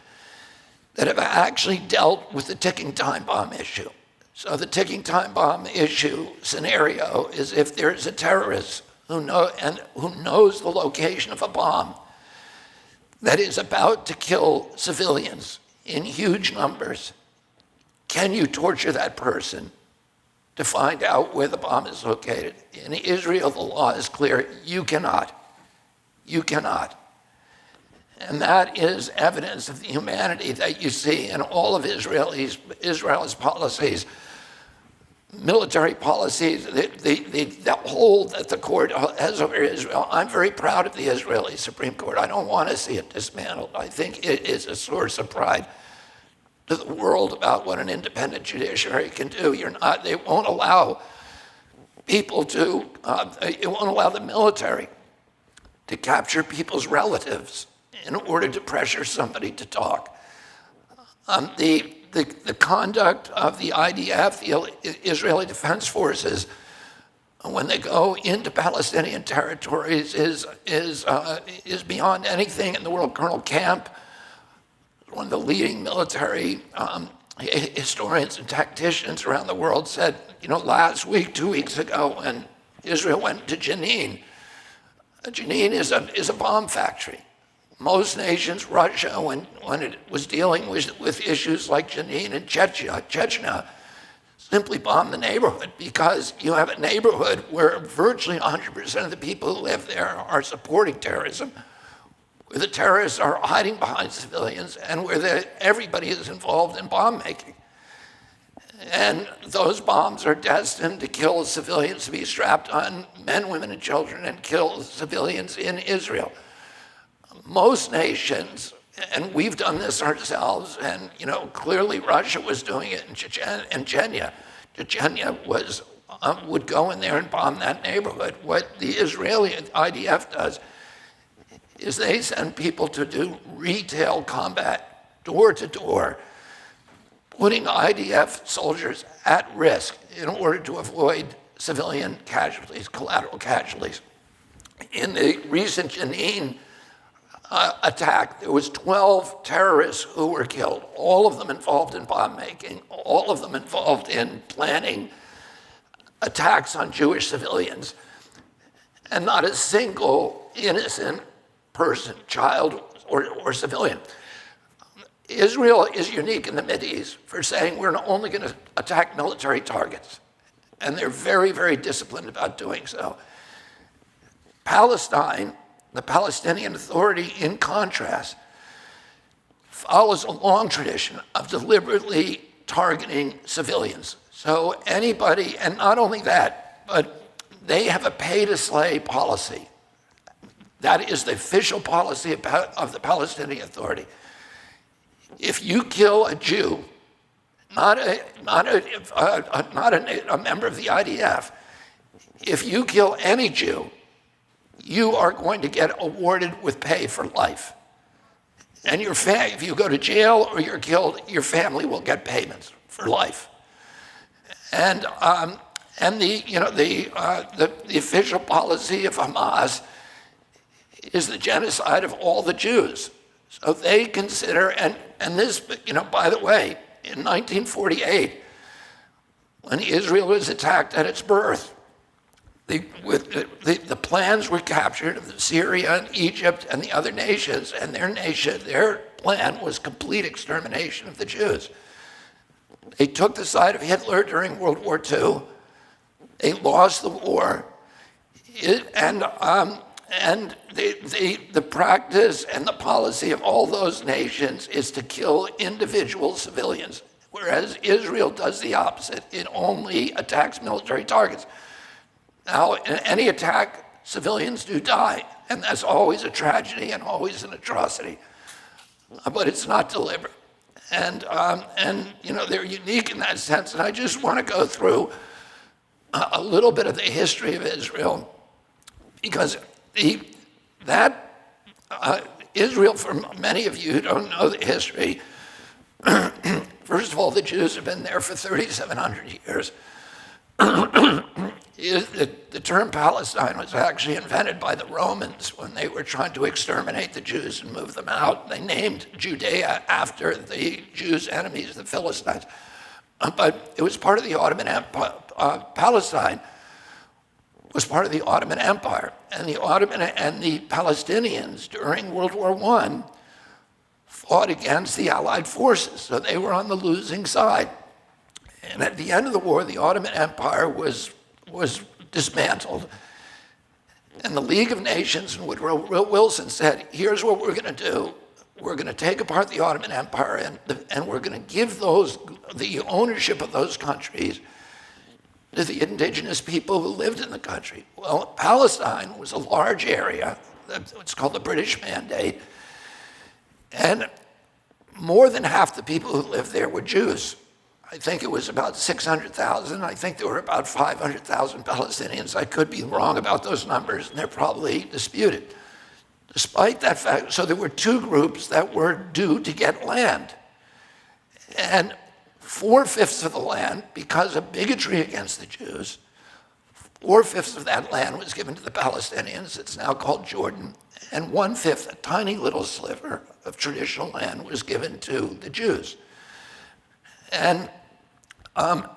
that have actually dealt with the ticking time bomb issue. So the ticking time bomb issue scenario is if there's a terrorist who knows the location of a bomb that is about to kill civilians in huge numbers, can you torture that person to find out where the bomb is located? In Israel, the law is clear. You cannot. You cannot. And that is evidence of the humanity that you see in all of Israel's policies, military policies, the hold that the court has over Israel. I'm very proud of the Israeli Supreme Court. I don't want to see it dismantled. I think it is a source of pride to the world about what an independent judiciary can do. They won't allow people to, it won't allow the military to capture people's relatives in order to pressure somebody to talk. The conduct of the IDF, the Israeli Defense Forces, when they go into Palestinian territories is beyond anything in the world. Colonel Camp, one of the leading military historians and tacticians around the world, said, last week, 2 weeks ago, when Israel went to Jenin, Jenin is a bomb factory. Most nations, Russia, when it was dealing with issues like Jenin and Chechnya, simply bombed the neighborhood because you have a neighborhood where virtually 100% of the people who live there are supporting terrorism, where the terrorists are hiding behind civilians, and where everybody is involved in bomb making. And those bombs are destined to kill civilians, to be strapped on men, women, and children, and kill civilians in Israel. Most nations, and we've done this ourselves, and clearly Russia was doing it in Chechnya. Chechnya would go in there and bomb that neighborhood. What the Israeli IDF does is they send people to do retail combat, door to door, putting IDF soldiers at risk in order to avoid civilian casualties, collateral casualties. In the recent Jenin attack, there was 12 terrorists who were killed, all of them involved in bomb making, all of them involved in planning attacks on Jewish civilians, and not a single innocent person, child or civilian. Israel is unique in the Mideast for saying we're only going to attack military targets, and they're very, very disciplined about doing so. Palestine, the Palestinian Authority, in contrast, follows a long tradition of deliberately targeting civilians. So anybody, and not only that, but they have a pay-to-slay policy. That is the official policy of the Palestinian Authority. If you kill a Jew, not a member of the IDF, if you kill any Jew, you are going to get awarded with pay for life. And if you go to jail or you're killed, your family will get payments for life. And the official policy of Hamas is the genocide of all the Jews. So they consider, and this, by the way, in 1948, when Israel was attacked at its birth, the plans were captured of Syria and Egypt and the other nations, and their plan was complete extermination of the Jews. They took the side of Hitler during World War II. They lost the war, and the practice and the policy of all those nations is to kill individual civilians, whereas Israel does the opposite. It only attacks military targets. Now, in any attack, civilians do die. and that's always a tragedy and always an atrocity. But it's not deliberate. And they're unique in that sense. And I just want to go through a little bit of the history of Israel, because Israel, for many of you who don't know the history, first of all, the Jews have been there for 3,700 years. The term Palestine was actually invented by the Romans when they were trying to exterminate the Jews and move them out. They named Judea after the Jews' enemies, the Philistines. But it was part of the Ottoman Empire. Palestine was part of the Ottoman Empire. And the Palestinians during World War I fought against the Allied forces. So they were on the losing side. And at the end of the war, the Ottoman Empire was dismantled. And the League of Nations and Woodrow Wilson said, here's what we're going to do. We're going to take apart the Ottoman Empire, and we're going to give the ownership of those countries to the indigenous people who lived in the country. Well, Palestine was a large area. It's called the British Mandate. And more than half the people who lived there were Jews. I think it was about 600,000. I think there were about 500,000 Palestinians. I could be wrong about those numbers, and they're probably disputed. Despite that fact, so there were two groups that were due to get land. And 4/5 of the land, because of bigotry against the Jews, 4/5 of that land was given to the Palestinians. It's now called Jordan. And 1/5, a tiny little sliver of traditional land, was given to the Jews. And then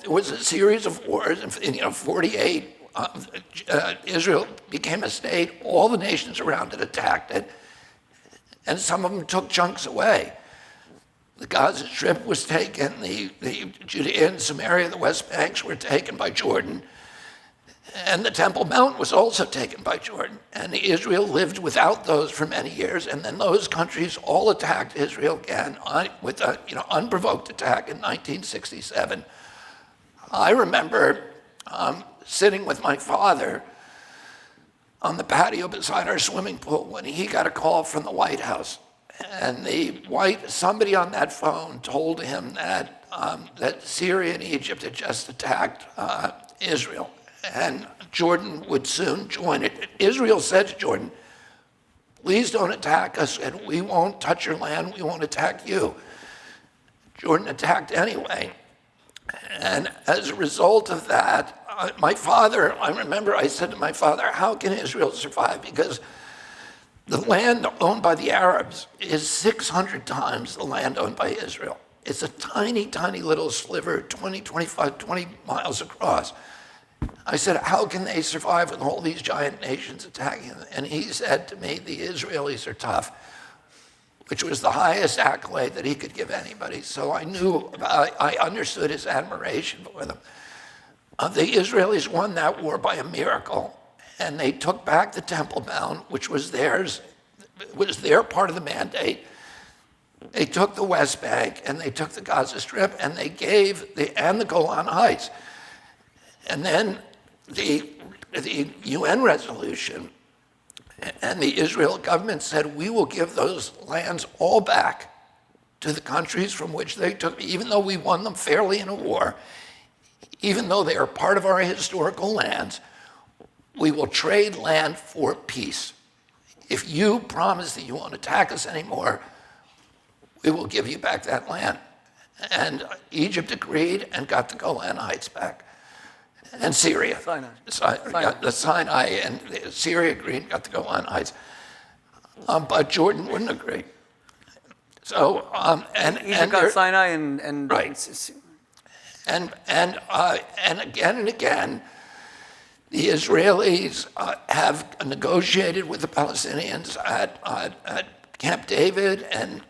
there was a series of wars. In 48, Israel became a state. All the nations around it attacked it, and some of them took chunks away. The Gaza Strip was taken. The Judea and Samaria, the West Banks, were taken by Jordan. And the Temple Mount was also taken by Jordan. And Israel lived without those for many years. And then those countries all attacked Israel again with an unprovoked attack in 1967. I remember sitting with my father on the patio beside our swimming pool when he got a call from the White House. And somebody on that phone told him that Syria and Egypt had just attacked Israel, and Jordan would soon join it. Israel said to Jordan, please don't attack us, and we won't touch your land, we won't attack you. Jordan attacked anyway. And as a result of that, I remember I said to my father, how can Israel survive? Because the land owned by the Arabs is 600 times the land owned by Israel. It's a tiny, tiny little sliver, 20 miles across. I said, how can they survive with all these giant nations attacking them? And he said to me, the Israelis are tough, which was the highest accolade that he could give anybody. So I understood his admiration for them. The Israelis won that war by a miracle. And they took back the Temple Mount, which was theirs, was their part of the mandate. They took the West Bank, and they took the Gaza Strip, and they gave and the Golan Heights. And then the UN resolution and the Israel government said, we will give those lands all back to the countries from which they took, even though we won them fairly in a war, even though they are part of our historical lands. We will trade land for peace. If you promise that you won't attack us anymore, we will give you back that land. And Egypt agreed and got the Golan Heights back. And Syria. Sinai and Syria agreed and got the Golan Heights. But Jordan wouldn't agree. So, Egypt got Sinai and right. And again and again, the Israelis have negotiated with the Palestinians at Camp David, and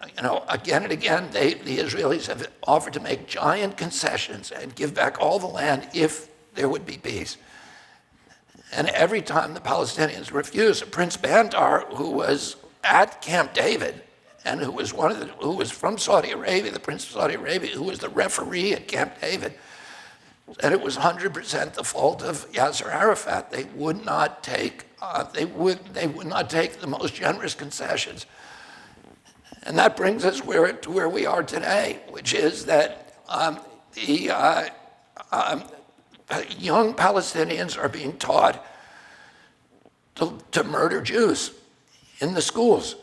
again and again, the Israelis have offered to make giant concessions and give back all the land if there would be peace. And every time the Palestinians refused, Prince Bandar, who was at Camp David and who was from Saudi Arabia, the Prince of Saudi Arabia, who was the referee at Camp David, and it was 100% the fault of Yasser Arafat. They would not take the most generous concessions. And that brings us to where we are today, which is that young Palestinians are being taught to murder Jews in the schools.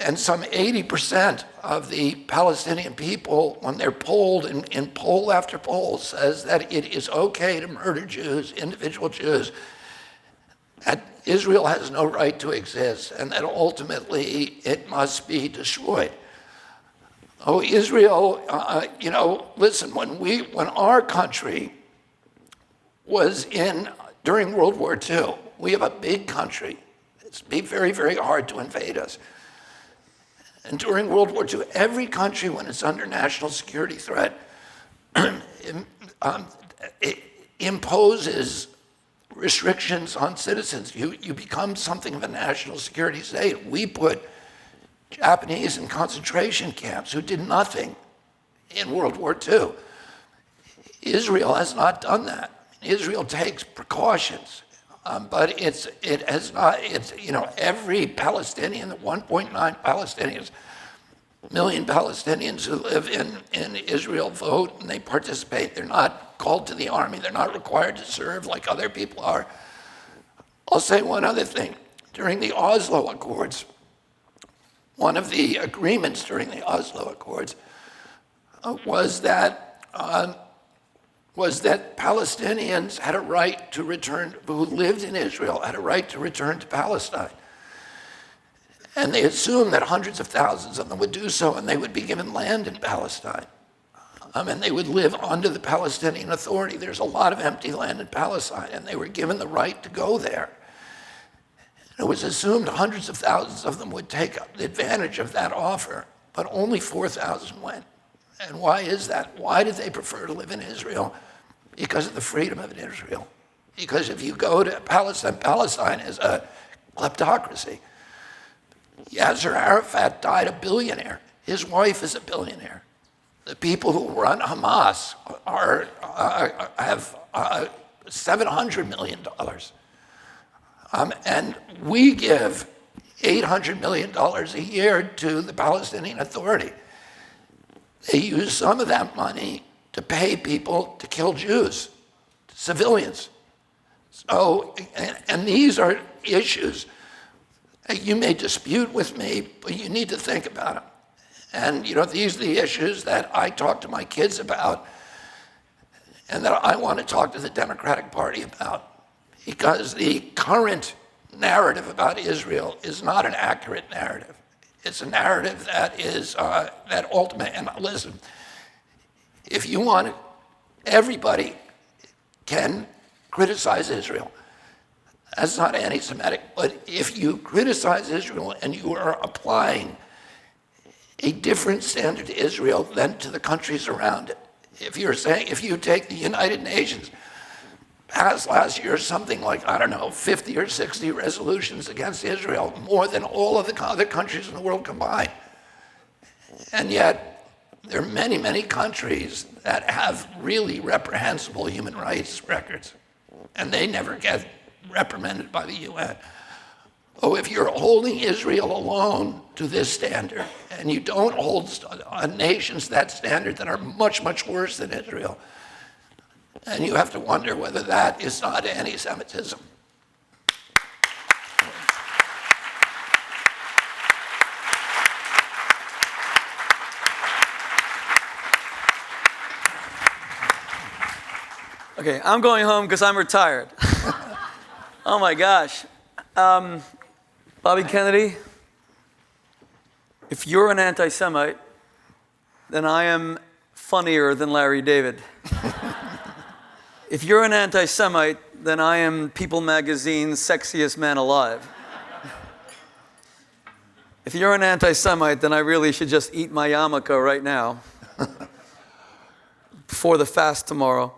And some 80% of the Palestinian people, when they're polled in poll after poll, says that it is okay to murder Jews, individual Jews, that Israel has no right to exist, and that ultimately it must be destroyed. Oh, Israel, listen, when our country was during World War II, we have a big country. It's be very, very hard to invade us. And during World War II, every country, when it's under national security threat, it imposes restrictions on citizens. You become something of a national security state. We put Japanese in concentration camps who did nothing in World War II. Israel has not done that. Israel takes precautions, but it has not. Every Palestinian, the 1.9 million Palestinians who live in Israel vote and they participate. They're not called to the army. They're not required to serve like other people are. I'll say one other thing. During the Oslo Accords, one of the agreements during the Oslo Accords was that Palestinians had a right to return, who lived in Israel, had a right to return to Palestine. And they assumed that hundreds of thousands of them would do so, and they would be given land in Palestine. And they would live under the Palestinian Authority. There's a lot of empty land in Palestine, and they were given the right to go there. It was assumed hundreds of thousands of them would take advantage of that offer, but only 4,000 went. And why is that? Why did they prefer to live in Israel? Because of the freedom of Israel. Because if you go to Palestine, Palestine is a kleptocracy. Yasser Arafat died a billionaire. His wife is a billionaire. The people who run Hamas have $700 million. And we give $800 million a year to the Palestinian Authority. They use some of that money to pay people to kill Jews, civilians. So, and these are issues you may dispute with me, but you need to think about them. And these are the issues that I talk to my kids about and that I want to talk to the Democratic Party about. Because the current narrative about Israel is not an accurate narrative. It's a narrative that is, that ultimate, and listen, if you want, everybody can criticize Israel. That's not anti-Semitic, but if you criticize Israel and you are applying a different standard to Israel than to the countries around it, if you take the United Nations, passed last year something like, 50 or 60 resolutions against Israel, more than all of the other countries in the world combined. And yet, there are many, many countries that have really reprehensible human rights records, and they never get reprimanded by the UN. Oh, if you're holding Israel alone to this standard, and you don't hold nations that standard that are much, much worse than Israel, and you have to wonder whether that is not anti-Semitism. Okay, I'm going home because I'm retired. Oh my gosh. Bobby Kennedy, if you're an anti-Semite, then I am funnier than Larry David. If you're an anti-Semite, then I am People Magazine's sexiest man alive. If you're an anti-Semite, then I really should just eat my yarmulke right now before the fast tomorrow.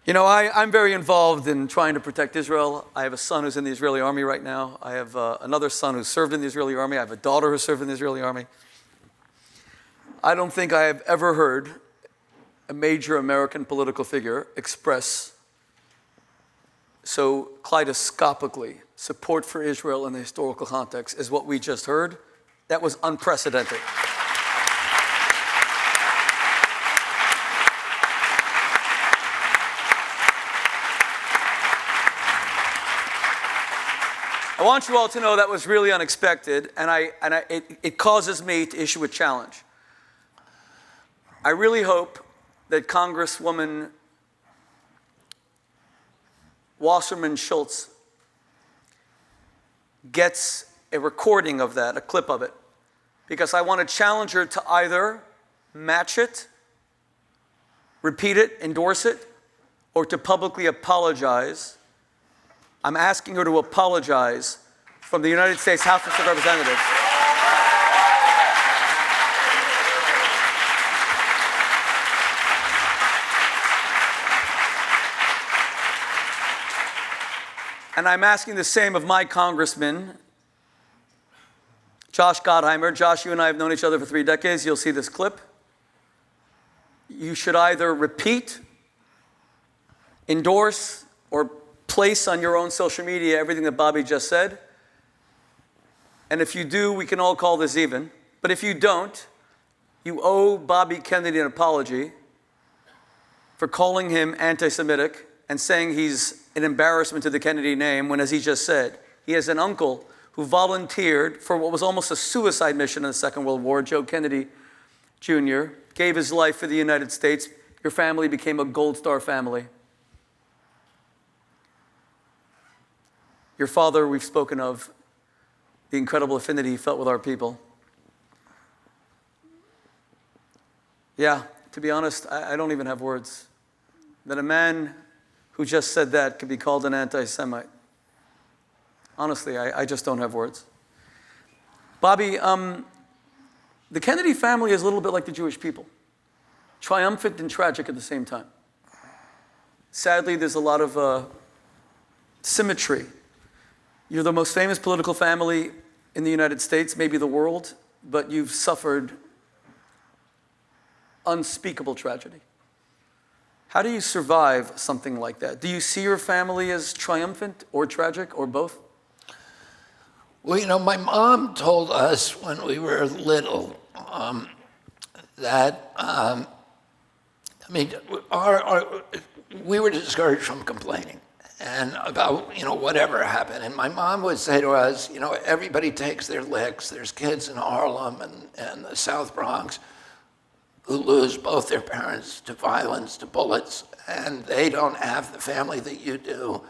I'm very involved in trying to protect Israel. I have a son who's in the Israeli army right now. I have another son who served in the Israeli army. I have a daughter who served in the Israeli army. I don't think I have ever heard a major American political figure express so kaleidoscopically support for Israel in the historical context as what we just heard. That was unprecedented. I want you all to know that was really unexpected, and it causes me to issue a challenge. I really hope that Congresswoman Wasserman Schultz gets a recording of that, a clip of it, because I want to challenge her to either match it, repeat it, endorse it, or to publicly apologize. I'm asking her to apologize from the United States House of Representatives. And I'm asking the same of my congressman, Josh Gottheimer. Josh, you and I have known each other for 3 decades. You'll see this clip. You should either repeat, endorse, or place on your own social media everything that Bobby just said. And if you do, we can all call this even. But if you don't, you owe Bobby Kennedy an apology for calling him anti-Semitic and saying he's an embarrassment to the Kennedy name when, as he just said, he has an uncle who volunteered for what was almost a suicide mission in the Second World War. Joe Kennedy Jr. gave his life for the United States. Your family became a Gold Star family. Your father, we've spoken of the incredible affinity he felt with our people. Yeah, to be honest, I don't even have words. That a man who just said that could be called an anti-Semite. Honestly, I just don't have words. Bobby, the Kennedy family is a little bit like the Jewish people. Triumphant and tragic at the same time. Sadly, there's a lot of symmetry. You're the most famous political family in the United States, maybe the world, but you've suffered unspeakable tragedy. How do you survive something like that? Do you see your family as triumphant or tragic or both? Well, you know, my mom told us when we were little that, we were discouraged from complaining and about, whatever happened. And my mom would say to us, everybody takes their licks. There's kids in Harlem and the South Bronx who lose both their parents to violence, to bullets, and they don't have the family that you do.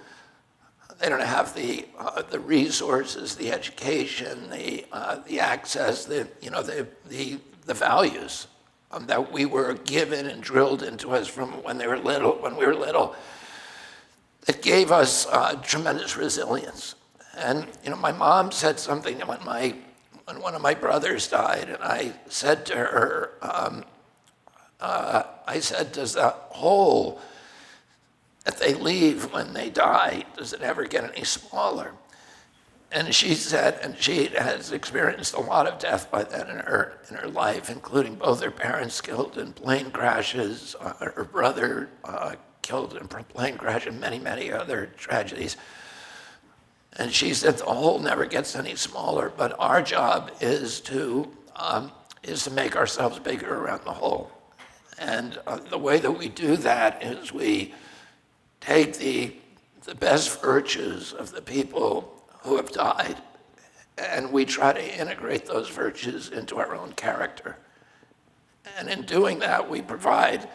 They don't have the resources, the education, the access, the values that we were given and drilled into us from when we were little. It gave us tremendous resilience. And my mom said something when one of my brothers died, and I said to her, does that hole that they leave when they die, does it ever get any smaller? And she said, and she has experienced a lot of death by then in her life, including both her parents killed in plane crashes, her brother killed in a plane crash, and many, many other tragedies. And she said the hole never gets any smaller, but our job is to make ourselves bigger around the hole. And the way that we do that is we take the best virtues of the people who have died, and we try to integrate those virtues into our own character. And in doing that, we provide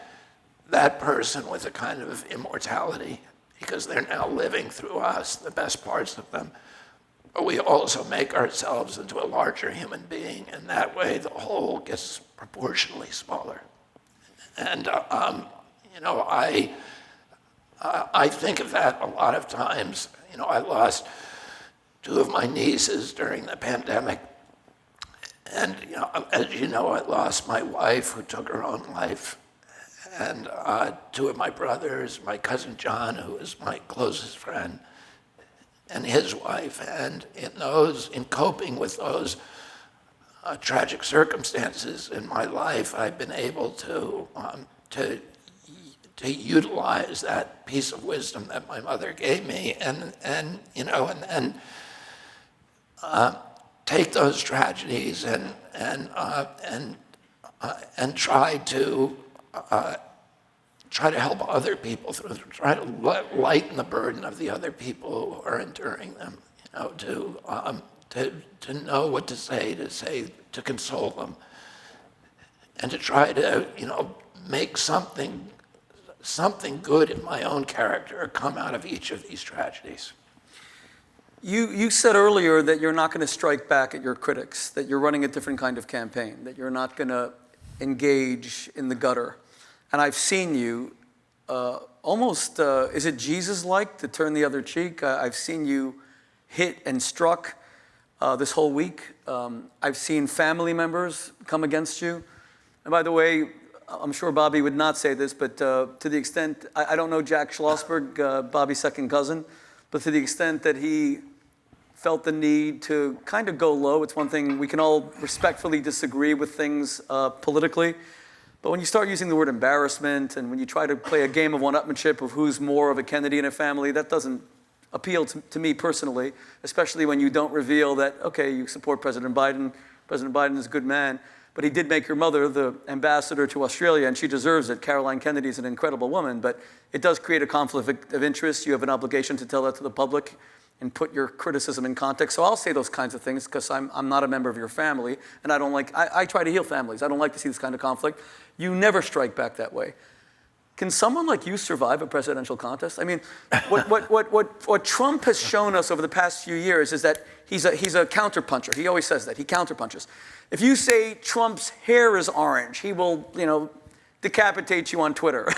that person with a kind of immortality, because they're now living through us, the best parts of them. But we also make ourselves into a larger human being, and that way the whole gets proportionally smaller. And, I think of that a lot of times. I lost 2 of my nieces during the pandemic. And, as you know, I lost my wife who took her own life. And 2 of my brothers, my cousin John, who is my closest friend, and his wife. And in coping with those tragic circumstances in my life, I've been able to utilize that piece of wisdom that my mother gave me, and take those tragedies and try to help other people through, try to lighten the burden of the other people who are enduring them. To know what to say, to console them, and to try to make something good in my own character come out of each of these tragedies. You said earlier that you're not going to strike back at your critics, that you're running a different kind of campaign, that you're not going to engage in the gutter. And I've seen you almost, is it Jesus-like, to turn the other cheek? I've seen you hit and struck this whole week. I've seen family members come against you. And by the way, I'm sure Bobby would not say this, but to the extent, I don't know Jack Schlossberg, Bobby's second cousin, but to the extent that he felt the need to kind of go low, it's one thing, we can all respectfully disagree with things politically, but when you start using the word embarrassment and when you try to play a game of one-upmanship of who's more of a Kennedy in a family, that doesn't appeal to me personally, especially when you don't reveal that, okay, you support President Biden. President Biden is a good man, but he did make your mother the ambassador to Australia, and she deserves it. Caroline Kennedy is an incredible woman, but it does create a conflict of interest. You have an obligation to tell that to the public and put your criticism in context. So I'll say those kinds of things because I'm not a member of your family, and I try to heal families. I don't like to see this kind of conflict. You never strike back that way. Can someone like you survive a presidential contest? I mean, what Trump has shown us over the past few years is that he's a counterpuncher. He always says that. He counterpunches. If you say Trump's hair is orange, he will, decapitate you on Twitter.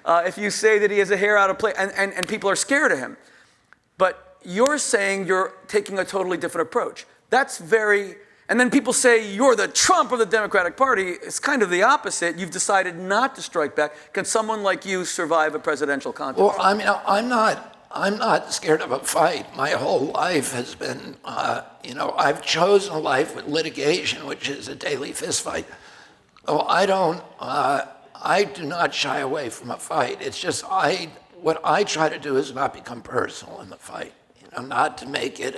If you say that he has a hair out of place, and people are scared of him. But you're saying you're taking a totally different approach. And then people say you're the Trump of the Democratic Party. It's kind of the opposite. You've decided not to strike back. Can someone like you survive a presidential contest? Well, I mean, I'm not scared of a fight. My whole life has been, I've chosen a life with litigation, which is a daily fist fight. Oh, I do not shy away from a fight. It's just what I try to do is not become personal in the fight. Not to make it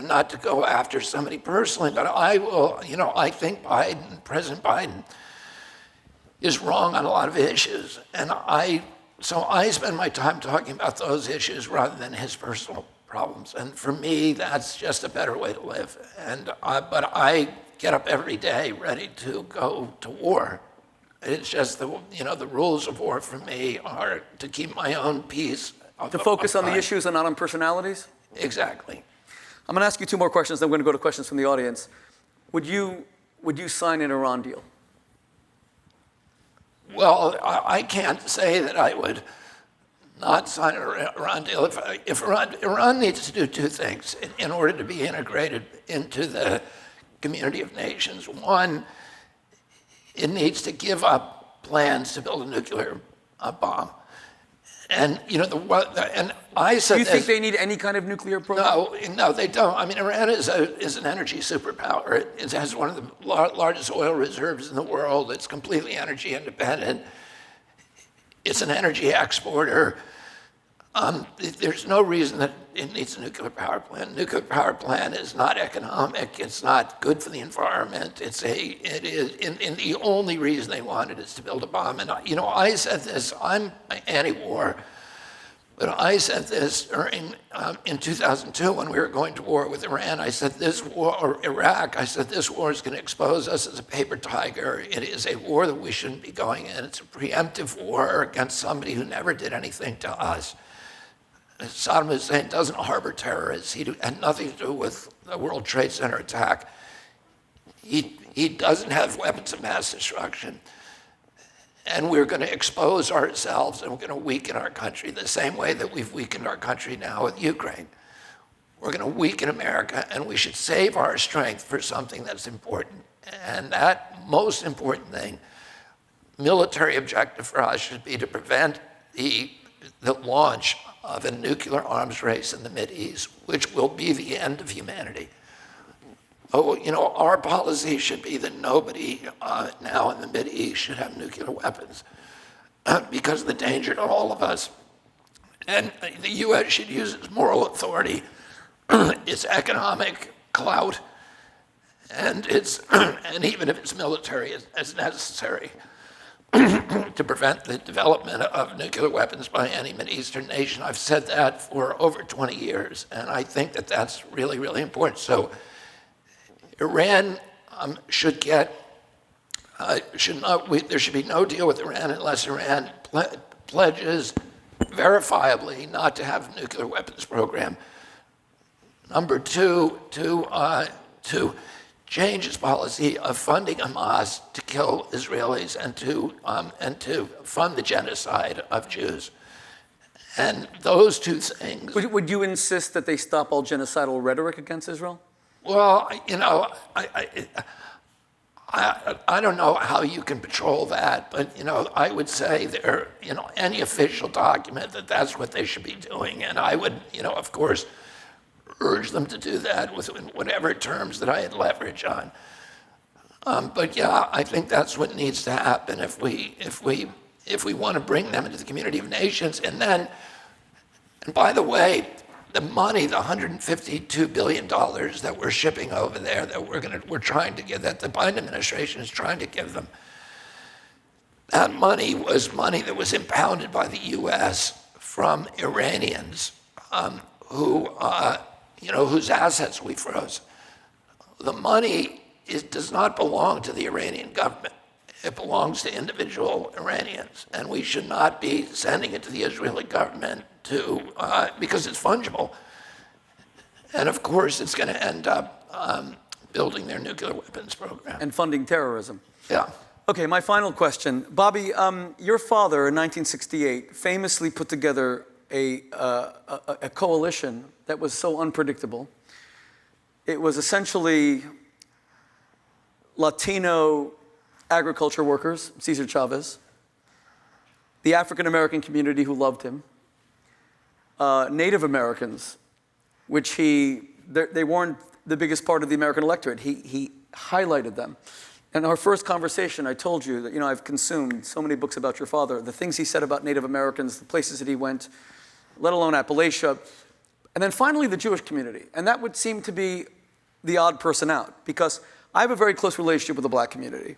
not to go after somebody personally, but I will, I think President Biden is wrong on a lot of issues. And so I spend my time talking about those issues rather than his personal problems. And for me, that's just a better way to live. But I get up every day ready to go to war. It's just the rules of war for me are to keep my own peace. To focus on the issues and not on personalities? Exactly. I'm going to ask you two more questions, then we're going to go to questions from the audience. Would you sign an Iran deal? Well, I can't say that I would not sign an Iran deal. If Iran needs to do two things in order to be integrated into the community of nations. One, it needs to give up plans to build a nuclear bomb. And and I said, do you think they need any kind of nuclear program? No, they don't. I mean, Iran is an energy superpower. It has one of the largest oil reserves in the world. It's completely energy independent. It's an energy exporter. There's no reason that it needs a nuclear power plant. Nuclear power plant is not economic. It's not good for the environment. It is, and the only reason they want it is to build a bomb. And I said this. I'm anti-war, but I said this during in 2002 when we were going to war with Iran. I said this war, or Iraq. I said this war is going to expose us as a paper tiger. It is a war that we shouldn't be going in. It's a preemptive war against somebody who never did anything to us. Saddam Hussein doesn't harbor terrorists. He had nothing to do with the World Trade Center attack. He doesn't have weapons of mass destruction. And we're going to expose ourselves and we're going to weaken our country the same way that we've weakened our country now with Ukraine. We're going to weaken America, and we should save our strength for something that's important. And that most important thing, military objective for us, should be to prevent the launch of a nuclear arms race in the Mideast, which will be the end of humanity. oh, our policy should be that nobody now in the Mideast should have nuclear weapons because of the danger to all of us. And the U.S. should use its moral authority, its economic clout, and even if it's military as necessary to prevent the development of nuclear weapons by any Mideastern nation. I've said that for over 20 years, and I think that that's really, really important. So Iran should get, there should be no deal with Iran unless Iran pledges verifiably not to have a nuclear weapons program. Number two, to change its policy of funding Hamas to kill Israelis and to fund the genocide of Jews. And those two things. Would you insist that they stop all genocidal rhetoric against Israel? Well, I don't know how you can patrol that, but I would say there, any official document that that's what they should be doing, and I would, of course, urge them to do that within whatever terms that I had leverage on. But yeah, I think that's what needs to happen if we want to bring them into the community of nations. And by the way, the money, the $152 billion that we're shipping over there, that we're trying to give, that the Biden administration is trying to give them, that money was money that was impounded by the U.S. from Iranians whose assets we froze. The money does not belong to the Iranian government. It belongs to individual Iranians, and we should not be sending it to the Israeli government because it's fungible. And of course, it's going to end up building their nuclear weapons program. And funding terrorism. Yeah. Okay, my final question. Bobby, your father in 1968 famously put together a coalition that was so unpredictable. It was essentially Latino agriculture workers, Cesar Chavez, the African-American community who loved him, Native Americans, which they weren't the biggest part of the American electorate. He highlighted them. In our first conversation, I told you that, I've consumed so many books about your father, the things he said about Native Americans, the places that he went, let alone Appalachia, and then finally the Jewish community. And that would seem to be the odd person out, because I have a very close relationship with the black community.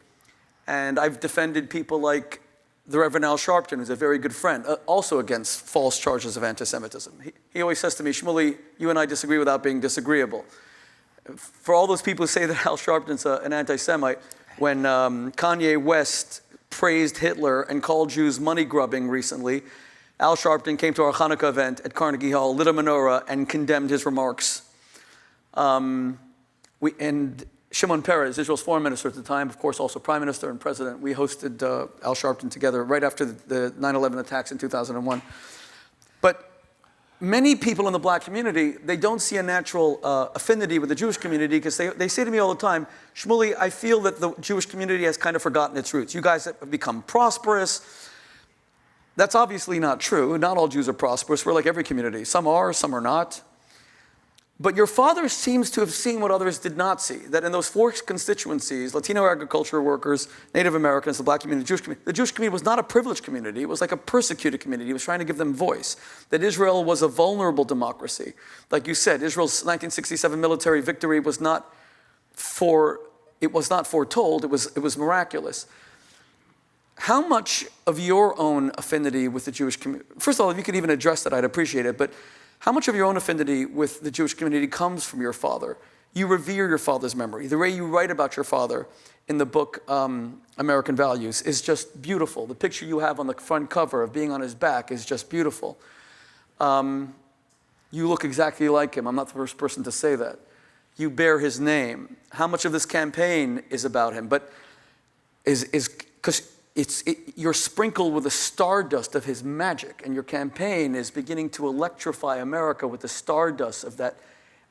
And I've defended people like the Reverend Al Sharpton, who's a very good friend, also against false charges of anti-Semitism. He always says to me, Shmuley, you and I disagree without being disagreeable. For all those people who say that Al Sharpton's an anti-Semite, when Kanye West praised Hitler and called Jews money grubbing recently, Al Sharpton came to our Hanukkah event at Carnegie Hall, lit a menorah, and condemned his remarks. And Shimon Peres, Israel's foreign minister at the time, of course also prime minister and president, we hosted Al Sharpton together right after the 9/11 attacks in 2001. But many people in the black community, they don't see a natural affinity with the Jewish community because they say to me all the time, Shmuley, I feel that the Jewish community has kind of forgotten its roots. You guys have become prosperous. That's obviously not true. Not all Jews are prosperous. We're like every community. Some are not. But your father seems to have seen what others did not see, that in those four constituencies, Latino agriculture workers, Native Americans, the black community, the Jewish community was not a privileged community. It was like a persecuted community. He was trying to give them voice, that Israel was a vulnerable democracy. Like you said, Israel's 1967 military victory was not foretold, it was miraculous. How much of your own affinity with the Jewish community, first of all, if you could even address that, I'd appreciate it, but how much of your own affinity with the Jewish community comes from your father? You revere your father's memory. The way you write about your father in the book American Values is just beautiful. The picture you have on the front cover of being on his back is just beautiful. You look exactly like him. I'm not the first person to say that. You bear his name. How much of this campaign is about him? But because you're sprinkled with the stardust of his magic, and your campaign is beginning to electrify America with the stardust of that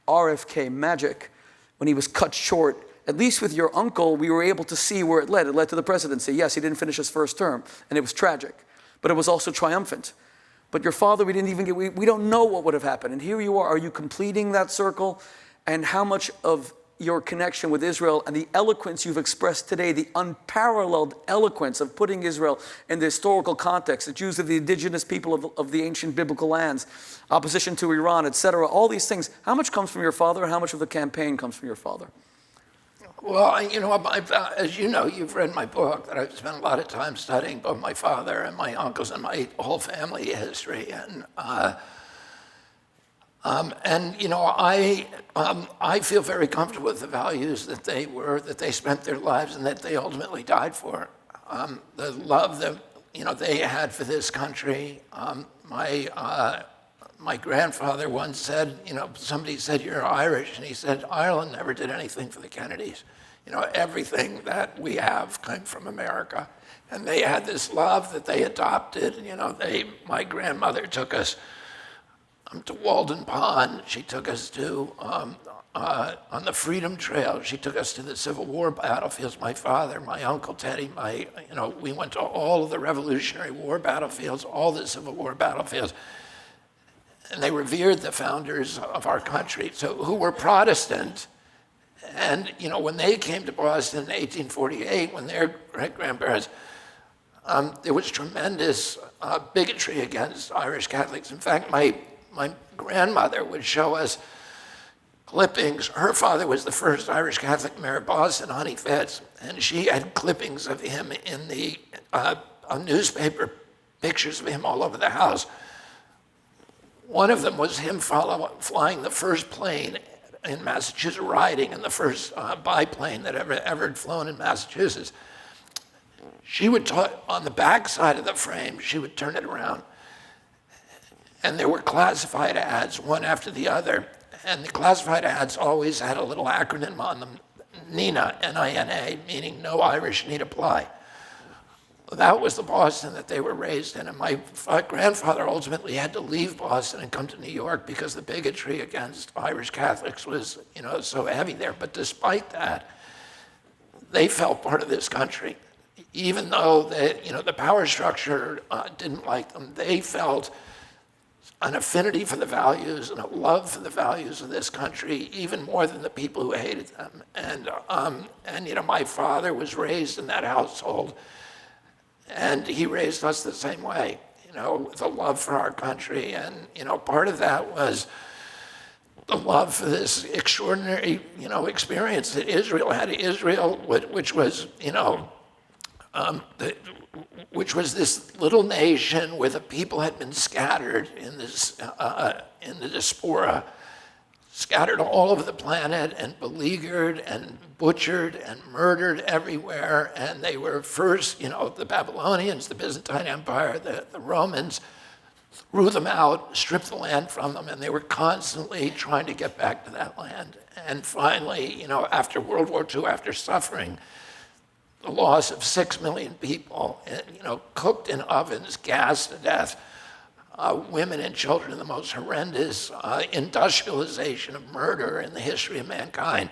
RFK magic. When he was cut short, at least with your uncle, we were able to see where it led. It led to the presidency. Yes, he didn't finish his first term, and it was tragic, but it was also triumphant. But your father, we don't know what would have happened. And here you are you completing that circle? And how much of your connection with Israel and the eloquence you've expressed today, the unparalleled eloquence of putting Israel in the historical context, the Jews are the indigenous people of the ancient biblical lands, opposition to Iran, etc., all these things. How much comes from your father, and how much of the campaign comes from your father? Well, as you know, you've read my book, that I've spent a lot of time studying both my father and my uncles and my whole family history. I feel very comfortable with the values that they spent their lives and that they ultimately died for. The love that they had for this country. My grandfather once said, somebody said, "You're Irish," and he said, "Ireland never did anything for the Kennedys. Everything that we have came from America." And they had this love that they adopted. My grandmother took us to Walden Pond. She took us to, on the Freedom Trail, she took us to the Civil War battlefields. My father, my Uncle Teddy, we went to all of the Revolutionary War battlefields, all the Civil War battlefields. And they revered the founders of our country, who were Protestant. And, when they came to Boston in 1848, when their great-grandparents, there was tremendous bigotry against Irish Catholics. In fact, my grandmother would show us clippings. Her father was the first Irish Catholic mayor of Boston, Honey Fitz, and she had clippings of him in the newspaper, pictures of him all over the house. One of them was him flying the first plane in Massachusetts, riding in the first biplane that ever had flown in Massachusetts. She would on the back side of the frame, she would turn it around, and there were classified ads, one after the other. And the classified ads always had a little acronym on them, NINA, N-I-N-A, meaning no Irish need apply. That was the Boston that they were raised in. And my grandfather ultimately had to leave Boston and come to New York because the bigotry against Irish Catholics was, so heavy there. But despite that, they felt part of this country. Even though the power structure didn't like them, they felt an affinity for the values and a love for the values of this country, even more than the people who hated them. And my father was raised in that household, and he raised us the same way, with a love for our country. And, part of that was the love for this extraordinary, experience that Israel had. Israel, which was, which was this little nation where the people had been scattered in the diaspora, scattered all over the planet and beleaguered and butchered and murdered everywhere. And they were first, the Babylonians, the Byzantine Empire, the Romans threw them out, stripped the land from them, and they were constantly trying to get back to that land. And finally, after World War II, after suffering the loss of 6 million people, cooked in ovens, gassed to death, women and children in the most horrendous industrialization of murder in the history of mankind.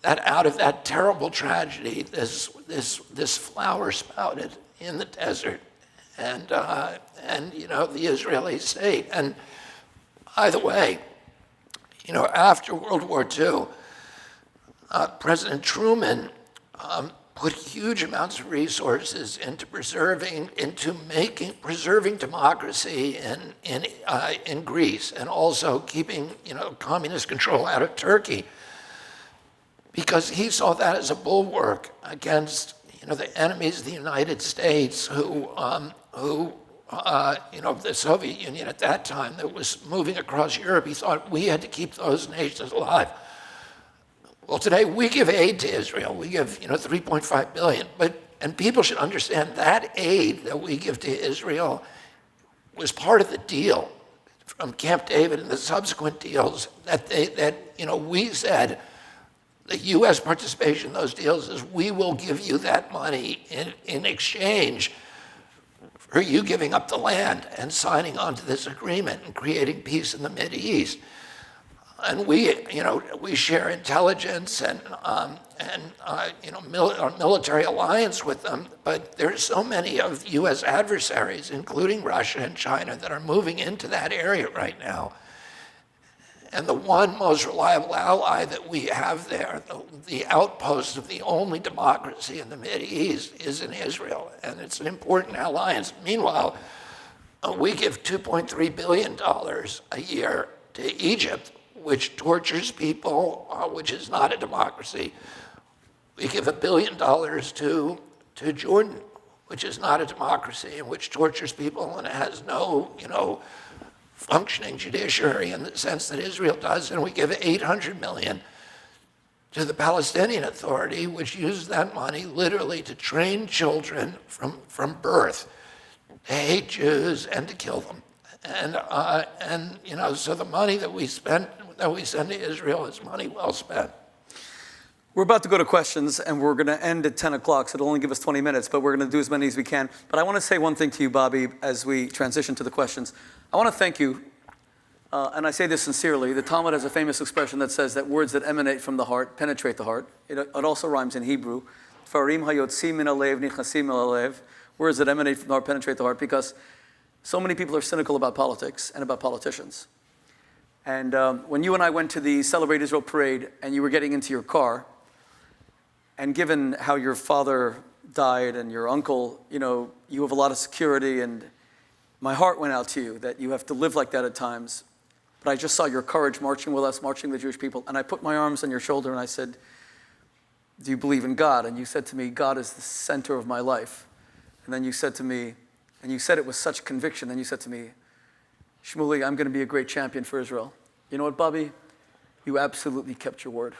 That out of that terrible tragedy, this flower sprouted in the desert, and the Israeli state. And by the way, after World War II, President Truman put huge amounts of resources into preserving democracy in Greece, and also keeping communist control out of Turkey, because he saw that as a bulwark against the enemies of the United States, who the Soviet Union at that time that was moving across Europe. He thought we had to keep those nations alive. Well, today we give aid to Israel. We give, $3.5 billion. And people should understand that aid that we give to Israel was part of the deal from Camp David and the subsequent deals that we said the U.S. participation in those deals is we will give you that money in exchange for you giving up the land and signing on to this agreement and creating peace in the Mideast. And we share intelligence and military alliance with them, but there's so many of U.S. adversaries, including Russia and China, that are moving into that area right now. And the one most reliable ally that we have there, the outpost of the only democracy in the Mideast, is in Israel. And it's an important alliance. Meanwhile, we give $2.3 billion a year to Egypt, which tortures people, which is not a democracy. We give $1 billion to Jordan, which is not a democracy, and which tortures people and has no, functioning judiciary in the sense that Israel does. And we give $800 million to the Palestinian Authority, which uses that money literally to train children from birth to hate Jews and to kill them. And so the money that we send to Israel is money well spent. We're about to go to questions, and we're going to end at 10 o'clock, so it'll only give us 20 minutes, but we're going to do as many as we can. But I want to say one thing to you, Bobby, as we transition to the questions. I want to thank you, and I say this sincerely. The Talmud has a famous expression that says that words that emanate from the heart penetrate the heart. It also rhymes in Hebrew. Dvarim hayotzim min halev nichasim el halev. Words that emanate from the heart penetrate the heart, because so many people are cynical about politics and about politicians. And when you and I went to the Celebrate Israel parade and you were getting into your car, and given how your father died and your uncle, you have a lot of security, and my heart went out to you that you have to live like that at times. But I just saw your courage marching with us, marching with the Jewish people, and I put my arms on your shoulder and I said, do you believe in God? And you said to me, God is the center of my life. And then you said to me, and you said it with such conviction, then you said to me, Shmuley, I'm going to be a great champion for Israel. You know what, Bobby? You absolutely kept your word.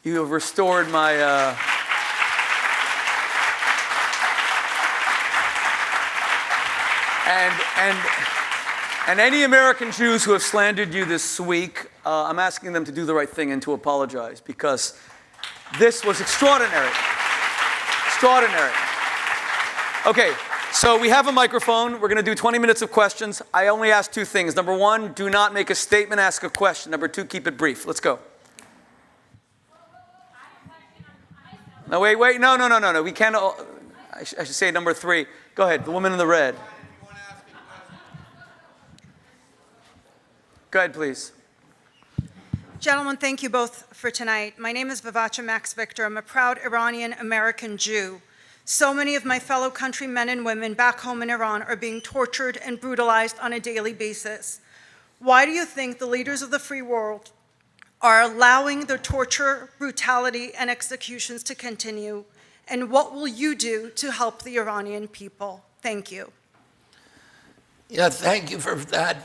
You have restored my... And any American Jews who have slandered you this week, I'm asking them to do the right thing and to apologize, because this was extraordinary. Extraordinary. Okay, so we have a microphone. We're going to do 20 minutes of questions. I only ask two things. Number one, do not make a statement, ask a question. Number two, keep it brief. Let's go. No, wait. No. We can't. I should say number three. Go ahead, the woman in the red. Go ahead, please. Gentlemen, thank you both for tonight. My name is Vivacha Max Victor. I'm a proud Iranian-American Jew. So many of my fellow countrymen and women back home in Iran are being tortured and brutalized on a daily basis. Why do you think the leaders of the free world are allowing the torture, brutality, and executions to continue? And what will you do to help the Iranian people? Thank you. Yeah, thank you for that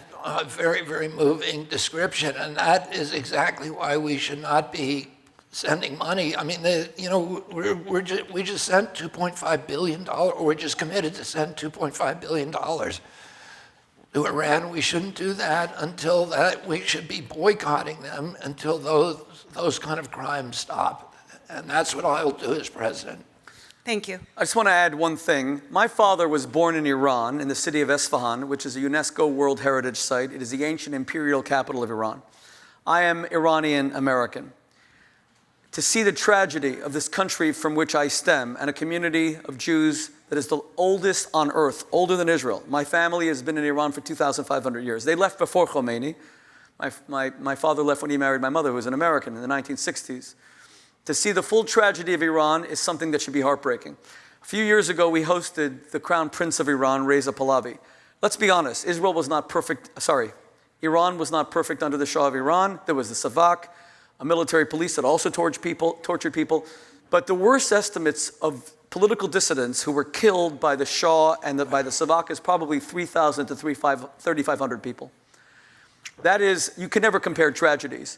very, very moving description. And that is exactly why we should not be sending money. I mean, we just sent $2.5 billion, or we're just committed to send $2.5 billion to Iran. We shouldn't do that until that. We should be boycotting them until those kind of crimes stop. And that's what I'll do as president. Thank you. I just want to add one thing. My father was born in Iran, in the city of Esfahan, which is a UNESCO World Heritage Site. It is the ancient imperial capital of Iran. I am Iranian American. To see the tragedy of this country from which I stem, and a community of Jews that is the oldest on earth, older than Israel. My family has been in Iran for 2,500 years. They left before Khomeini. My father left when he married my mother, who was an American, in the 1960s. To see the full tragedy of Iran is something that should be heartbreaking. A few years ago, we hosted the Crown Prince of Iran, Reza Pahlavi. Let's be honest, Iran was not perfect under the Shah of Iran. There was the Savak, a military police that also tortured people. But the worst estimates of political dissidents who were killed by the Shah and by the Savak is probably 3,000 to 3,500 people. That is, you can never compare tragedies.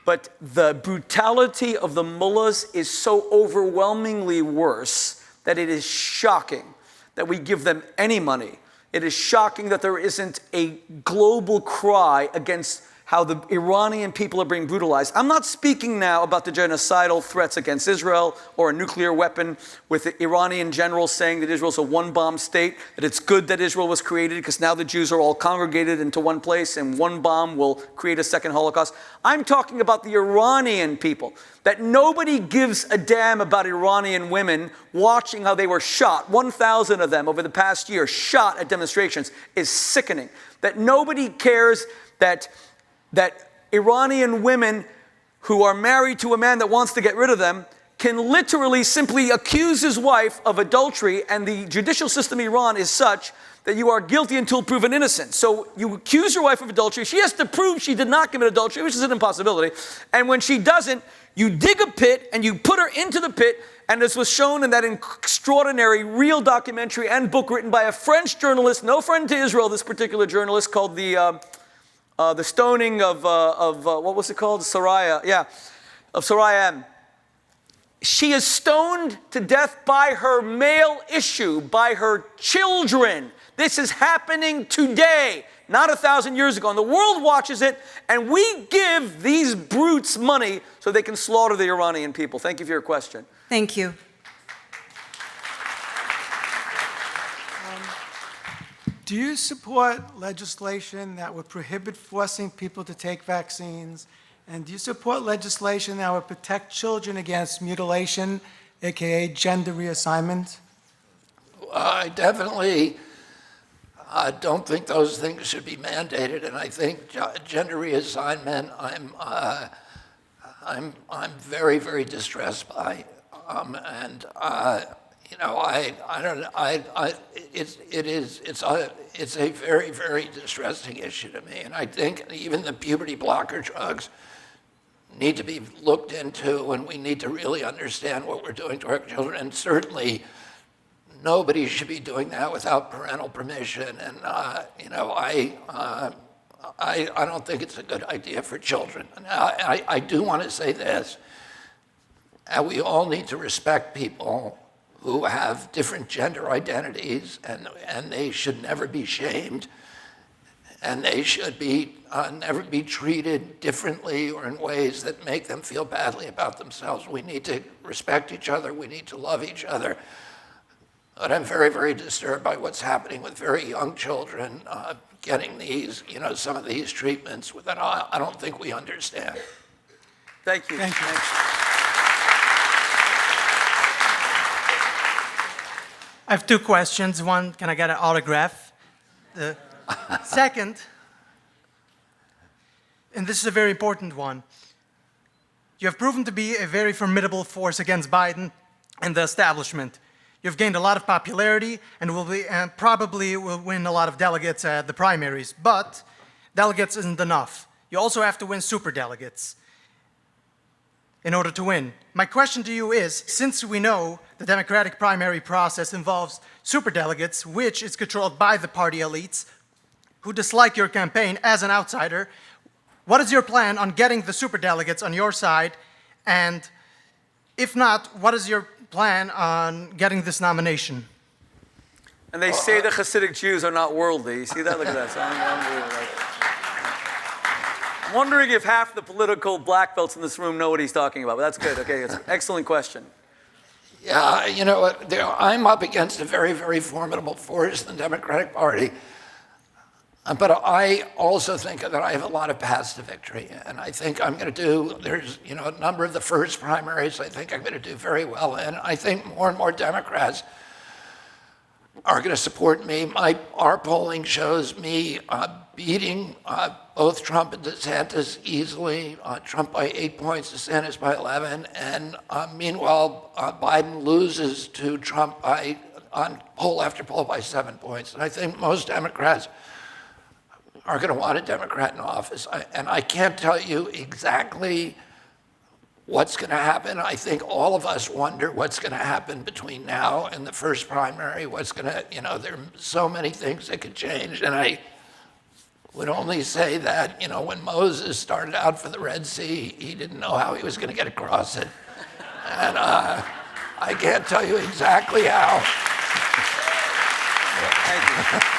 But the brutality of the mullahs is so overwhelmingly worse that it is shocking that we give them any money. It is shocking that there isn't a global cry against how the Iranian people are being brutalized. I'm not speaking now about the genocidal threats against Israel or a nuclear weapon, with the Iranian generals saying that Israel's a one-bomb state, that it's good that Israel was created because now the Jews are all congregated into one place and one bomb will create a second Holocaust. I'm talking about the Iranian people, that nobody gives a damn about Iranian women watching how they were shot. 1,000 of them over the past year shot at demonstrations is sickening. That nobody cares that Iranian women who are married to a man that wants to get rid of them can literally simply accuse his wife of adultery, and the judicial system in Iran is such that you are guilty until proven innocent. So you accuse your wife of adultery. She has to prove she did not commit adultery, which is an impossibility. And when she doesn't, you dig a pit and you put her into the pit. And this was shown in that extraordinary real documentary and book written by a French journalist, no friend to Israel, this particular journalist, called the stoning of what was it called? Soraya, yeah, of Soraya M. She is stoned to death by her male issue, by her children. This is happening today, not 1,000 years ago. And the world watches it, and we give these brutes money so they can slaughter the Iranian people. Thank you for your question. Thank you. Do you support legislation that would prohibit forcing people to take vaccines? And do you support legislation that would protect children against mutilation, aka gender reassignment? I definitely don't think those things should be mandated, and I think gender reassignment, I'm very, very distressed by, and you know, it's a very, very distressing issue to me, and I think even the puberty blocker drugs need to be looked into, and we need to really understand what we're doing to our children, and certainly nobody should be doing that without parental permission. And you know, I don't think it's a good idea for children. And I do want to say this: we all need to respect people who have different gender identities, and they should never be shamed, and they should be never be treated differently or in ways that make them feel badly about themselves. We need to respect each other. We need to love each other. But I'm very, very disturbed by what's happening with very young children getting these, you know, some of these treatments that I don't think we understand. Thank you. Thank you. I have two questions. One, can I get an autograph? The second, and this is a very important one, you have proven to be a very formidable force against Biden and the establishment. You've gained a lot of popularity and probably will win a lot of delegates at the primaries, but delegates isn't enough. You also have to win superdelegates in order to win. My question to you is, since we know the Democratic primary process involves superdelegates, which is controlled by the party elites who dislike your campaign as an outsider, what is your plan on getting the superdelegates on your side? And if not, what is your plan on getting this nomination? And they say the Hasidic Jews are not worldly. You see that? Look at that. So I'm wondering if half the political black belts in this room know what he's talking about, but that's good. Okay, it's an excellent question. Yeah, you know what, I'm up against a very, very formidable force in the Democratic Party. But I also think that I have a lot of paths to victory. And I think I'm going to do, there's, you know, a number of the first primaries I think I'm going to do very well in. I think more and more Democrats are going to support me. Our polling shows me beating both Trump and DeSantis easily. Trump by 8 points, DeSantis by 11. And meanwhile, Biden loses to Trump on poll after poll by 7 points. And I think most Democrats are going to want a Democrat in office. And I can't tell you exactly what's going to happen. I think all of us wonder what's going to happen between now and the first primary. What's going to, you know, there are so many things that could change. And I would only say that, you know, when Moses started out for the Red Sea, he didn't know how he was going to get across it. And I can't tell you exactly how. Thank you.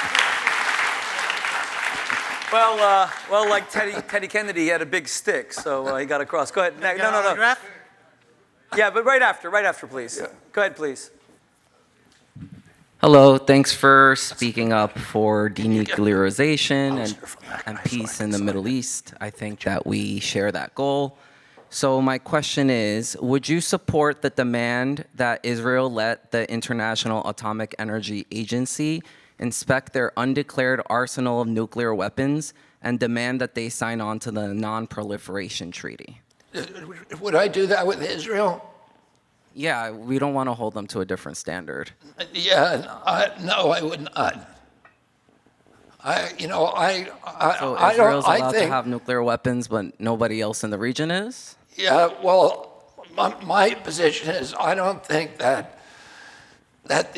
Well, like Teddy Kennedy, he had a big stick, so he got across. Go ahead. No. Yeah, but right after, please. Yeah. Go ahead, please. Hello, thanks for speaking up for denuclearization and peace in the Middle East. I think that we share that goal. So my question is, would you support the demand that Israel let the International Atomic Energy Agency inspect their undeclared arsenal of nuclear weapons, and demand that they sign on to the Non-Proliferation Treaty? Would I do that with Israel? Yeah, we don't want to hold them to a different standard. Yeah, no, I would not. So I Israel's don't. allowed I think. to have nuclear weapons, but nobody else in the region is? Yeah, well, my position is I don't think that that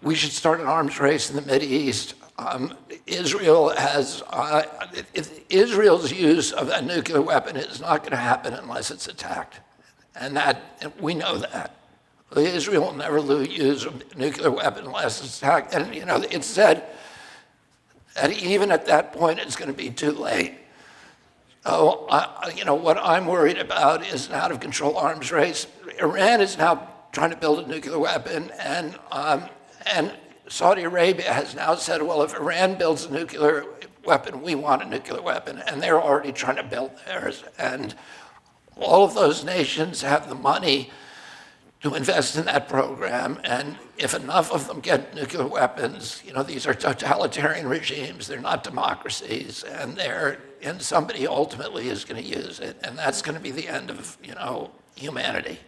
we should start an arms race in the Mideast. Israel's use of a nuclear weapon is not going to happen unless it's attacked, and we know that. Israel will never use a nuclear weapon unless it's attacked, and it's said that even at that point it's going to be too late. So, what I'm worried about is an out-of-control arms race. Iran is now trying to build a nuclear weapon, and Saudi Arabia has now said, well, if Iran builds a nuclear weapon, we want a nuclear weapon, and they're already trying to build theirs. And all of those nations have the money to invest in that program, and if enough of them get nuclear weapons, these are totalitarian regimes, they're not democracies, and somebody ultimately is going to use it, and that's going to be the end of, humanity.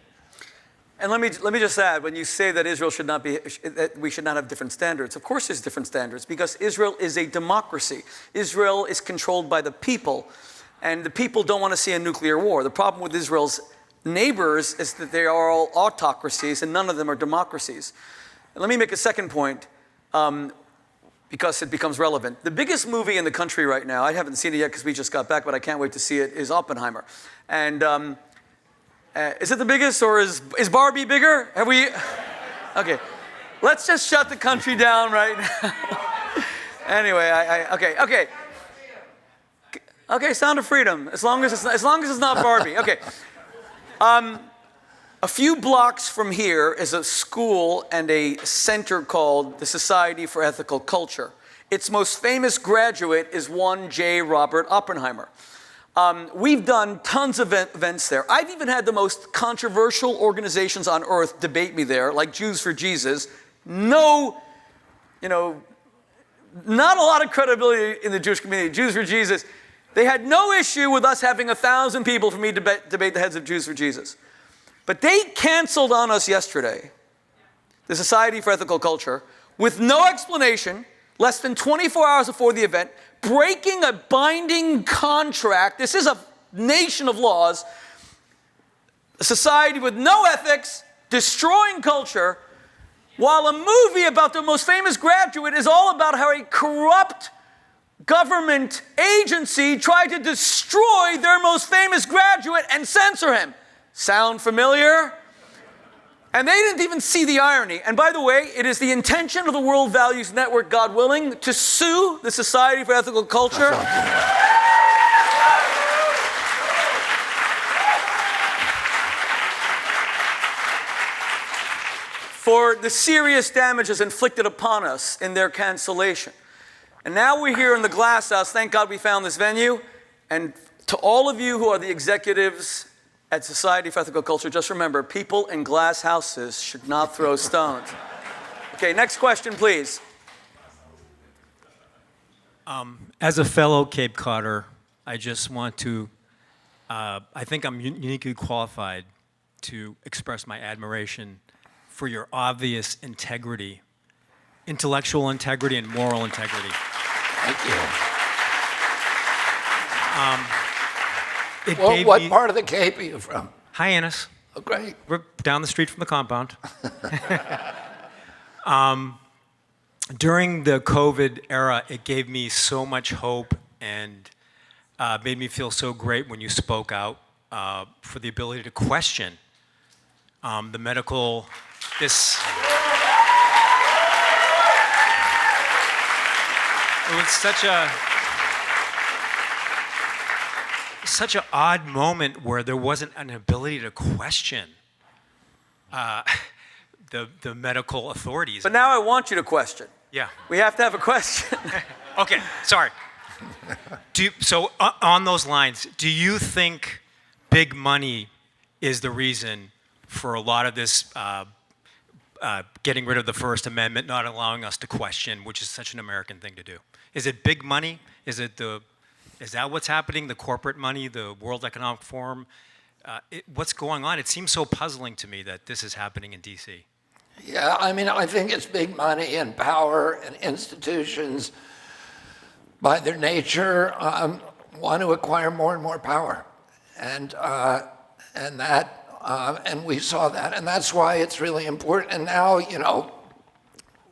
And let me just add, when you say that Israel should not be, that we should not have different standards, of course there's different standards, because Israel is a democracy. Israel is controlled by the people, and the people don't want to see a nuclear war. The problem with Israel's neighbors is that they are all autocracies, and none of them are democracies. And let me make a second point, because it becomes relevant. The biggest movie in the country right now, I haven't seen it yet because we just got back, but I can't wait to see it, is Oppenheimer. And is it the biggest, or is Barbie bigger? Have we? Okay, let's just shut the country down right now. Anyway, okay, Sound of Freedom. As long as it's not Barbie. Okay. A few blocks from here is a school and a center called the Society for Ethical Culture. Its most famous graduate is one J. Robert Oppenheimer. We've done tons of events there. I've even had the most controversial organizations on earth debate me there, like Jews for Jesus. Not a lot of credibility in the Jewish community. Jews for Jesus. They had no issue with us having 1,000 people for me to debate the heads of Jews for Jesus. But they canceled on us yesterday, the Society for Ethical Culture, with no explanation, less than 24 hours before the event, breaking a binding contract. This is a nation of laws. A society with no ethics, destroying culture, while a movie about the most famous graduate is all about how a corrupt government agency tried to destroy their most famous graduate and censor him. Sound familiar? And they didn't even see the irony. And by the way, it is the intention of the World Values Network, God willing, to sue the Society for Ethical Culture. For the serious damages inflicted upon us in their cancellation. And now we're here in the Glass House. Thank God we found this venue. And to all of you who are the executives at Society for Ethical Culture, just remember, people in glass houses should not throw stones. Okay, next question, please. As a fellow Cape Codder, I just want to, I think I'm uniquely qualified to express my admiration for your obvious integrity, intellectual integrity and moral integrity. Thank you. What part of the Cape are you from? Hyannis. Oh, great. We're down the street from the compound. During the COVID era, it gave me so much hope and made me feel so great when you spoke out for the ability to question the medical, it was such an odd moment where there wasn't an ability to question the medical authorities. But now I want you to question. Yeah. We have to have a question. Okay, sorry. So on those lines, do you think big money is the reason for a lot of this getting rid of the First Amendment, not allowing us to question, which is such an American thing to do? Is it big money? Is that what's happening? The corporate money, the World Economic Forum? What's going on? It seems so puzzling to me that this is happening in D.C. Yeah, I mean, I think it's big money and power and institutions, by their nature, want to acquire more and more power, and we saw that, and that's why it's really important. And now, you know,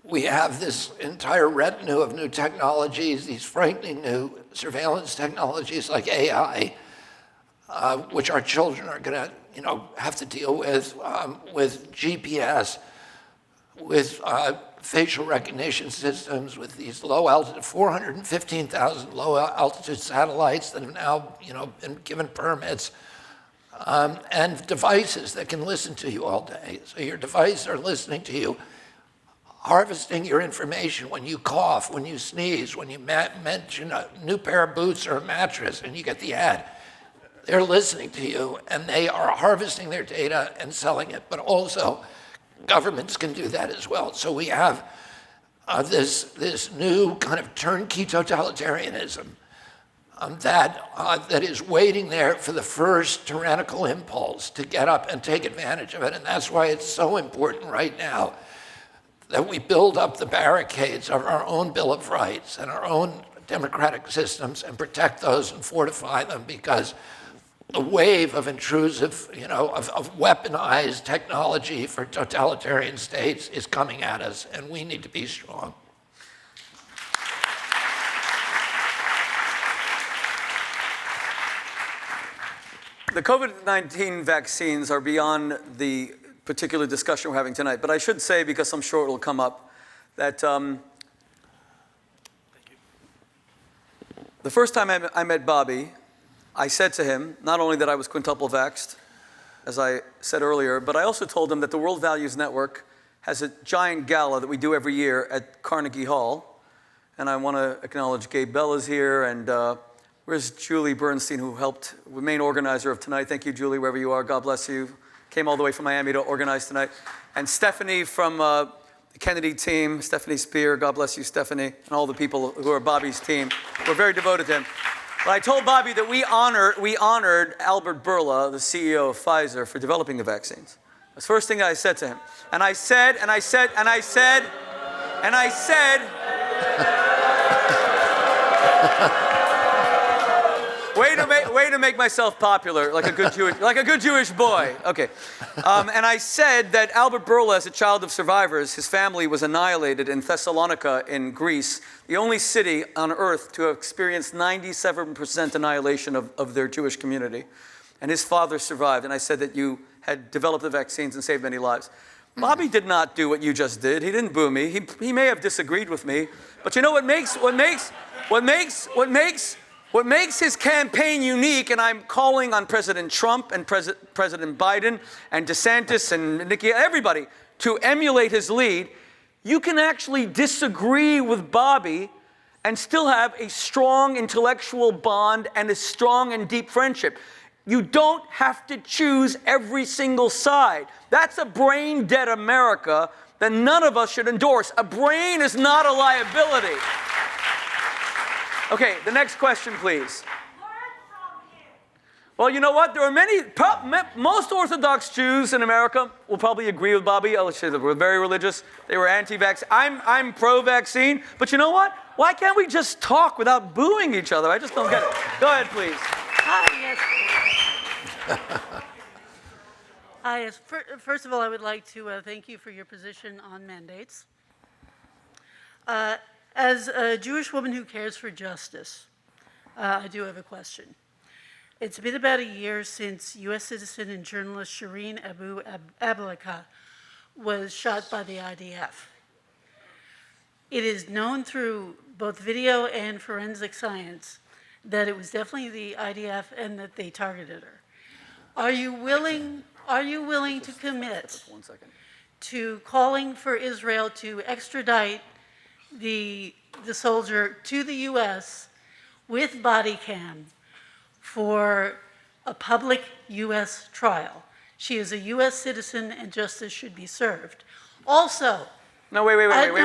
we have this entire retinue of new technologies, these frightening new surveillance technologies like AI, which our children are going to, you know, have to deal with GPS, with facial recognition systems, with these low altitude, 415,000 low altitude satellites that have now, you know, been given permits, and devices that can listen to you all day. So your devices are listening to you, harvesting your information when you cough, when you sneeze, when you mention a new pair of boots or a mattress and you get the ad. They're listening to you, and they are harvesting their data and selling it. But also, governments can do that as well. So we have this new kind of turnkey totalitarianism that is waiting there for the first tyrannical impulse to get up and take advantage of it. And that's why it's so important right now that we build up the barricades of our own Bill of Rights and our own democratic systems and protect those and fortify them, because the wave of intrusive, you know, of weaponized technology for totalitarian states is coming at us, and we need to be strong. The COVID-19 vaccines are beyond the particular discussion we're having tonight, but I should say, because I'm sure it'll come up, that the first time I met Bobby, I said to him, not only that I was quintuple vaxxed, as I said earlier, but I also told him that the World Values Network has a giant gala that we do every year at Carnegie Hall. And I want to acknowledge Gabe Bella's here, and where's Julie Bernstein, who helped, the main organizer of tonight. Thank you, Julie, wherever you are. God bless you. Came all the way from Miami to organize tonight. And Stephanie from the Kennedy team, Stephanie Spear, God bless you, Stephanie, and all the people who are Bobby's team. We're very devoted to him. But I told Bobby that we honored Albert Bourla, the CEO of Pfizer, for developing the vaccines. That's the first thing I said to him. And I said, way to make myself popular, like a good Jewish boy. Okay, and I said that Albert Bourla, as a child of survivors, his family was annihilated in Thessalonica in Greece, the only city on earth to have experienced 97% annihilation of their Jewish community, and his father survived. And I said that you had developed the vaccines and saved many lives. Bobby did not do what you just did. He didn't boo me. He may have disagreed with me, but you know what makes his campaign unique, and I'm calling on President Trump and President Biden and DeSantis and Nikki, everybody, to emulate his lead. You can actually disagree with Bobby and still have a strong intellectual bond and a strong and deep friendship. You don't have to choose every single side. That's a brain-dead America that none of us should endorse. A brain is not a liability. Okay, the next question, please. Well, you know what? There are most Orthodox Jews in America will probably agree with Bobby. I'll say they were very religious. They were anti-vax. I'm pro-vaccine. But you know what? Why can't we just talk without booing each other? I just don't get it. Go ahead, please. Hi, yes. First of all, I would like to thank you for your position on mandates. As a Jewish woman who cares for justice, I do have a question. It's been about a year since U.S. citizen and journalist Shireen Abu Ablaka was shot by the IDF. It is known through both video and forensic science that it was definitely the IDF and that they targeted her. Are you willing to commit to calling for Israel to extradite the soldier to the U.S. with body cam for a public U.S. trial? She is a U.S. citizen and justice should be served. Also, No, wait. no, I will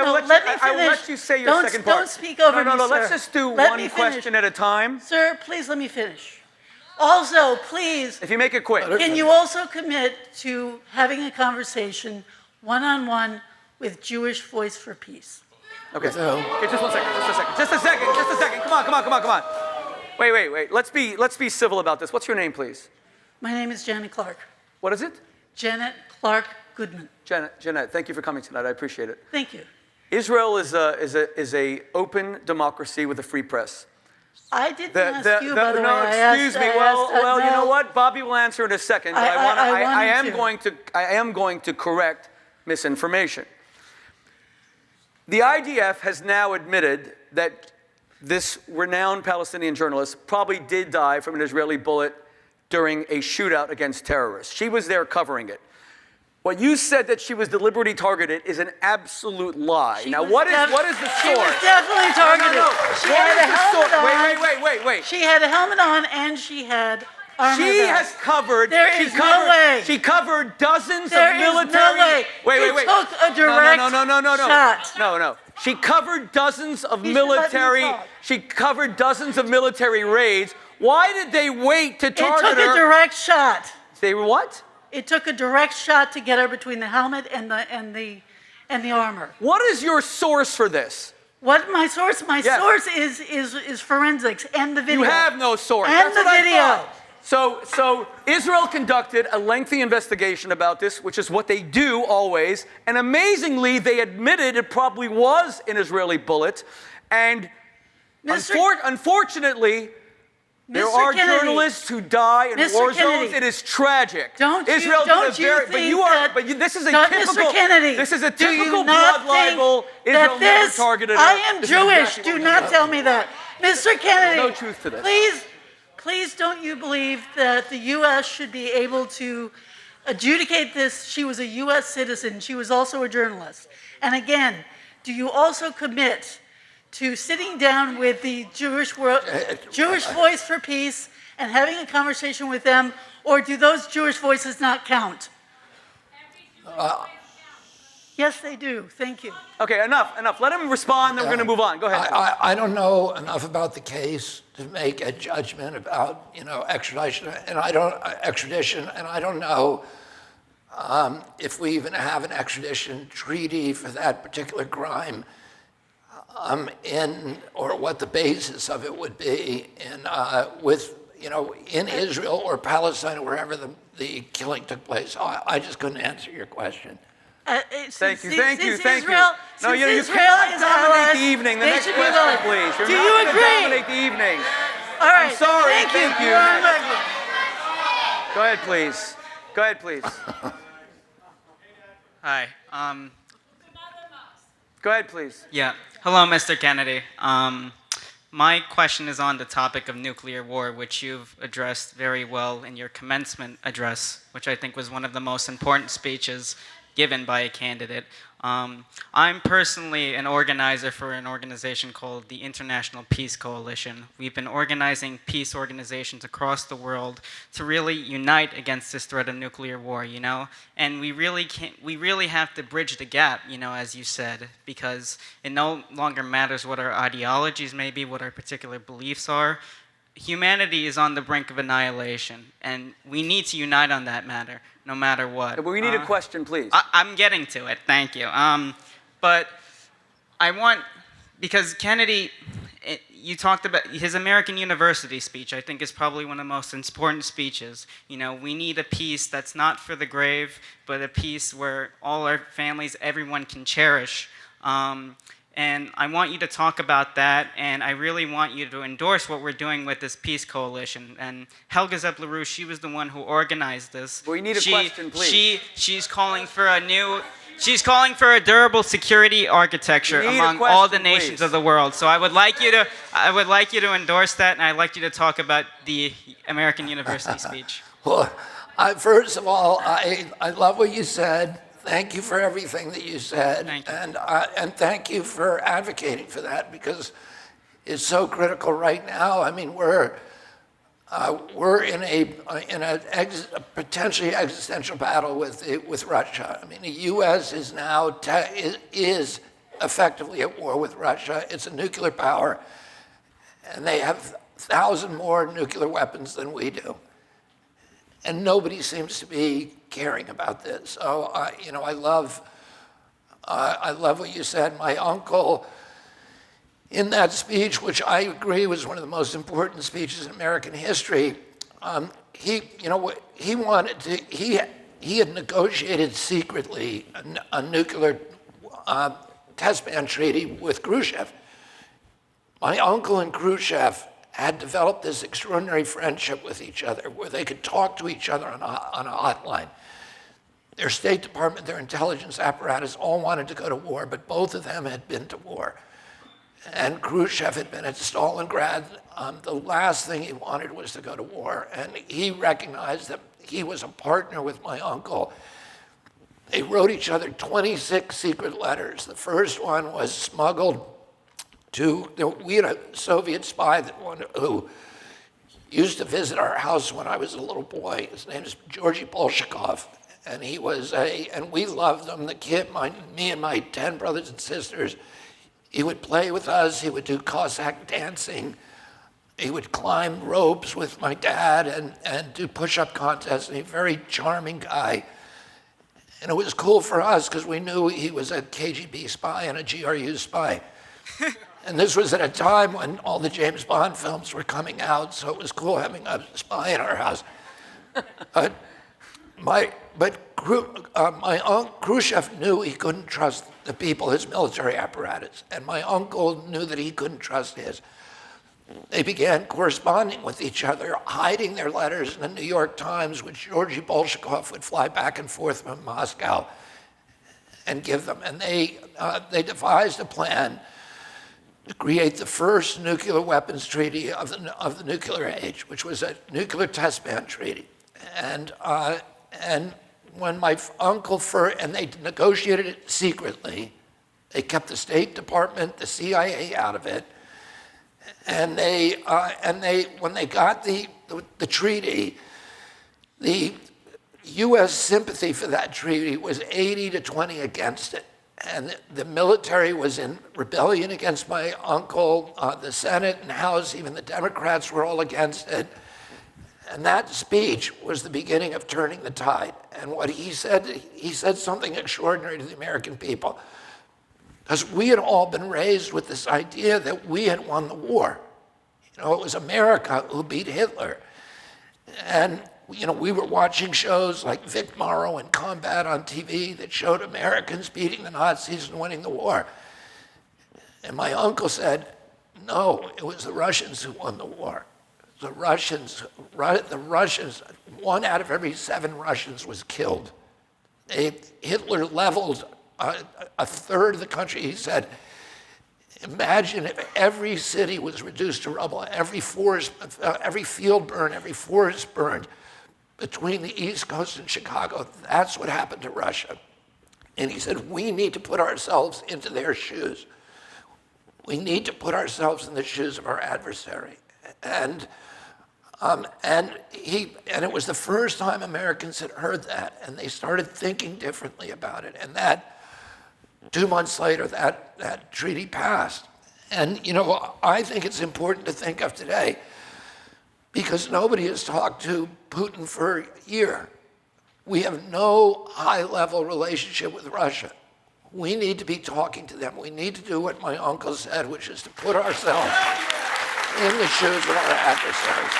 no, let let me I will let finish. you say your Don't- second part. don't speak over no, me, let's sir. just do Let one me finish. question at a time. Sir, please let me finish. Also, please, If you make it quick. can you also commit to having a conversation one-on-one with Jewish Voice for Peace? Okay, just 1 second, just a second. Come on. Wait. Let's be civil about this. What's your name, please? My name is Janet Clark. What is it? Janet Clark Goodman. Jeanette, thank you for coming tonight. I appreciate it. Thank you. Israel is a open democracy with a free press. I didn't ask you, by the way. No, excuse me. Well, you know no. what? Bobby will answer in a second. But I am going to correct misinformation. The IDF has now admitted that this renowned Palestinian journalist probably did die from an Israeli bullet during a shootout against terrorists. She was there covering it. What you said that she was deliberately targeted is an absolute lie. Now, what is the source? She was definitely targeted. No. She had a helmet on. Wait. She had a helmet on and she had armor She vest. has covered. There is no way. She covered dozens There of is military. no way. Wait. It took a direct shot. No. She covered dozens of You should let me military. talk. She covered dozens of military raids. Why did they wait to target It took her? a direct shot. They were what? It took a direct shot to get her between the helmet and the armor. What is your source for this? What my source? My Yes. source is forensics and the video. You have no source. And That's the what I video. thought. So Israel conducted a lengthy investigation about this, which is what they do always. And amazingly, they admitted it probably was an Israeli bullet. And unfortunately, there Mr. are Kennedy, journalists who die in Mr. war Kennedy, zones. It is tragic. Don't you Israel think this is a Mr. typical. Kennedy, This is a do you typical not blood think libel. that Israel never this, targeted her. I am This is Jewish. exactly Do what not happened. tell me that. Mr. Kennedy, There's no truth to this. Please don't you believe that the U.S. should be able to adjudicate this? She was a U.S. citizen. She was also a journalist. And again, do you also commit to sitting down with the Jewish Voice for Peace and having a conversation with them, or do those Jewish voices not count? Yes, they do. Thank you. Okay, enough. Let him respond, then we're going to move on. Go ahead. I don't know enough about the case to make a judgment about, extradition, and I don't know if we even have an extradition treaty for that particular crime, or what the basis of it would be in Israel or Palestine or wherever the killing took place. I just couldn't answer your question. Thank you. No, you cannot dominate the evening. The next question, please. You're Do not you going to agree? dominate the evening. All right. I'm sorry. Thank you. Go ahead, please. Hi. Go ahead, please. Yeah. Hello, Mr. Kennedy. My question is on the topic of nuclear war, which you've addressed very well in your commencement address, which I think was one of the most important speeches given by a candidate. I'm personally an organizer for an organization called the International Peace Coalition. We've been organizing peace organizations across the world to really unite against this threat of nuclear war, and we really have to bridge the gap, as you said, because it no longer matters what our ideologies may be, what our particular beliefs are. Humanity is on the brink of annihilation, and we need to unite on that matter, no matter what. But we need a question, please. I'm getting to it, thank you. But because Kennedy, you talked about his American University speech, I think is probably one of the most important speeches. We need a peace that's not for the grave, but a peace where all our families, everyone can cherish. And I want you to talk about that, and I really want you to endorse what we're doing with this peace coalition. And Helga Zepp-LaRouche, she was the one who organized this. We need a question, please. She's calling for a durable security architecture among all the nations of the world. So I would like you to endorse that, and I'd like you to talk about the American University speech. Well, first of all, I love what you said. Thank you for everything that you said. Thank you. And thank you for advocating for that, because it's so critical right now. I mean, we're we're in a potentially existential battle with Russia. I mean, the U.S. is now is effectively at war with Russia. It's a nuclear power, and they have 1,000 more nuclear weapons than we do. And nobody seems to be caring about this. So, you know, I love what you said. My uncle, in that speech, which I agree was one of the most important speeches in American history, he had negotiated secretly a nuclear test ban treaty with Khrushchev. My uncle and Khrushchev had developed this extraordinary friendship with each other where they could talk to each other on a hotline. Their State Department, their intelligence apparatus all wanted to go to war, but both of them had been to war. And Khrushchev had been at Stalingrad. The last thing he wanted was to go to war. And he recognized that he was a partner with my uncle. They wrote each other 26 secret letters. The first one was smuggled we had a Soviet spy who used to visit our house when I was a little boy. His name is Georgy Bolshakov. And and we loved him. The kid, me and my 10 brothers and sisters, he would play with us. He would do Cossack dancing. He would climb ropes with my dad and do push-up contests. And he's a very charming guy. And it was cool for us because we knew he was a KGB spy and a GRU spy. And this was at a time when all the James Bond films were coming out, so it was cool having a spy in our house. Khrushchev knew he couldn't trust the people, his military apparatus, and my uncle knew that he couldn't trust his. They began corresponding with each other, hiding their letters in the New York Times, which Georgy Bolshakov would fly back and forth from Moscow and give them. And they devised a plan to create the first nuclear weapons treaty of the nuclear age, which was a nuclear test ban treaty. And when my uncle and they negotiated it secretly, they kept the State Department, the CIA out of it, and when they got the treaty, the U.S. sympathy for that treaty was 80 to 20 against it. And the military was in rebellion against my uncle. The Senate and House, even the Democrats were all against it. And that speech was the beginning of turning the tide. And what he said something extraordinary to the American people. Because we had all been raised with this idea that we had won the war. You know, it was America who beat Hitler. And you know, we were watching shows like Vic Morrow and Combat on TV that showed Americans beating the Nazis and winning the war. And my uncle said, no, it was the Russians who won the war. The Russians, 1 out of every 7 Russians was killed. Hitler leveled a third of the country. He said, imagine if every city was reduced to rubble, every field burned, every forest burned. Between the East Coast and Chicago, that's what happened to Russia. And he said, we need to put ourselves into their shoes. We need to put ourselves in the shoes of our adversary. And it was the first time Americans had heard that, and they started thinking differently about it. And that 2 months later, that treaty passed. And you know, I think it's important to think of today, because nobody has talked to Putin for a year. We have no high-level relationship with Russia. We need to be talking to them. We need to do what my uncle said, which is to put ourselves in the shoes of our adversaries.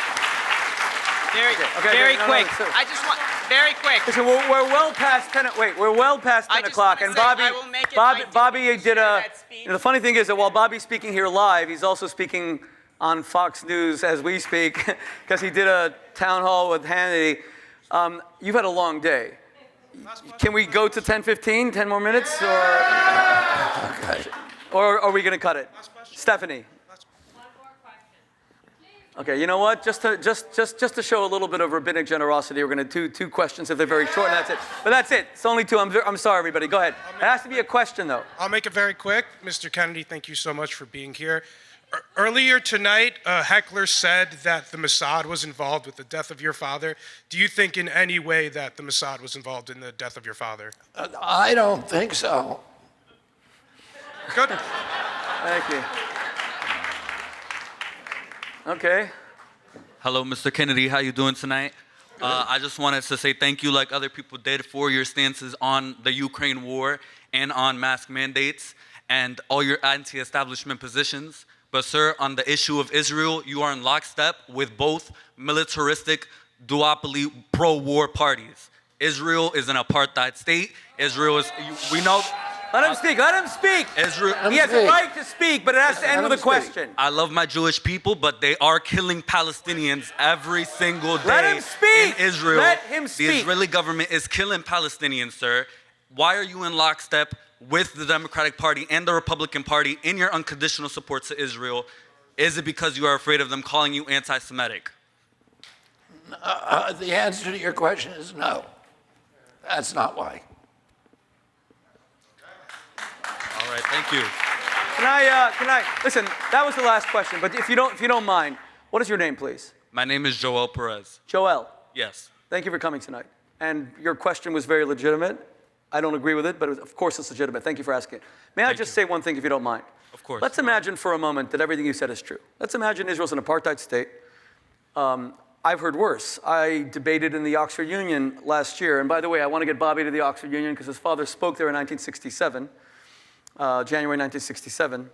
Very quick. I just want, very quick. Listen, we're well past 10. Wait, we're well past 10 o'clock, and Bobby did a. You know, the funny thing is that while Bobby's speaking here live, he's also speaking on Fox News as we speak, because he did a town hall with Hannity. You've had a long day. Can we go to 10:15? 10 more minutes, or are we going to cut it? Stephanie. Okay, you know what? Just to show a little bit of rabbinic generosity, we're going to do 2 questions if they're very short, and that's it. But that's it. It's only 2. I'm sorry, everybody. Go ahead. It has to be a question, though. I'll make it very quick. Mr. Kennedy, thank you so much for being here. Earlier tonight, a heckler said that the Mossad was involved with the death of your father. Do you think in any way that the Mossad was involved in the death of your father? I don't think so. Good. Thank you. Okay. Hello, Mr. Kennedy. How you doing tonight? I just wanted to say thank you, like other people did, for your stances on the Ukraine war and on mask mandates and all your anti-establishment positions. But sir, on the issue of Israel, you are in lockstep with both militaristic, duopoly, pro-war parties. Israel is an apartheid state. Israel is, we know. Let him speak. Let him speak. Israel. He has a right to speak, but it has to end with a question. I love my Jewish people, but they are killing Palestinians every single day. Let him speak. In Israel. Let him speak. The Israeli government is killing Palestinians, sir. Why are you in lockstep with the Democratic Party and the Republican Party in your unconditional support to Israel? Is it because you are afraid of them calling you anti-Semitic? The answer to your question is no. That's not why. All right, thank you. Can I, listen, that was the last question, but if you don't mind, what is your name, please? My name is Joel Perez. Joel. Yes. Thank you for coming tonight. And your question was very legitimate. I don't agree with it, but of course it's legitimate. Thank you for asking it. May I just say one thing, if you don't mind? Of course. Let's imagine for a moment that everything you said is true. Let's imagine Israel's an apartheid state. I've heard worse. I debated in the Oxford Union last year. And by the way, I want to get Bobby to the Oxford Union because his father spoke there in 1967, January 1967.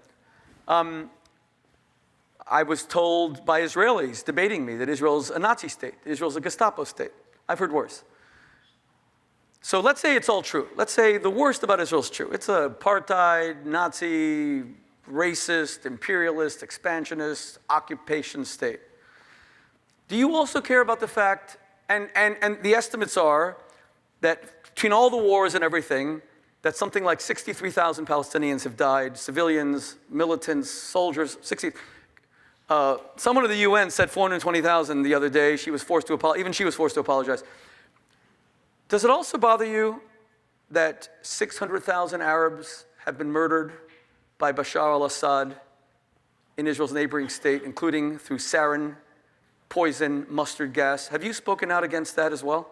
I was told by Israelis debating me that Israel's a Nazi state. Israel's a Gestapo state. I've heard worse. So let's say it's all true. Let's say the worst about Israel is true. It's a apartheid, Nazi, racist, imperialist, expansionist, occupation state. Do you also care about the fact, and the estimates are that between all the wars and everything, that something like 63,000 Palestinians have died, civilians, militants, soldiers, 60. Someone at the UN said 420,000 the other day. She was forced to apologize. Even she was forced to apologize. Does it also bother you that 600,000 Arabs have been murdered by Bashar al-Assad in Israel's neighboring state, including through sarin, poison, mustard gas? Have you spoken out against that as well?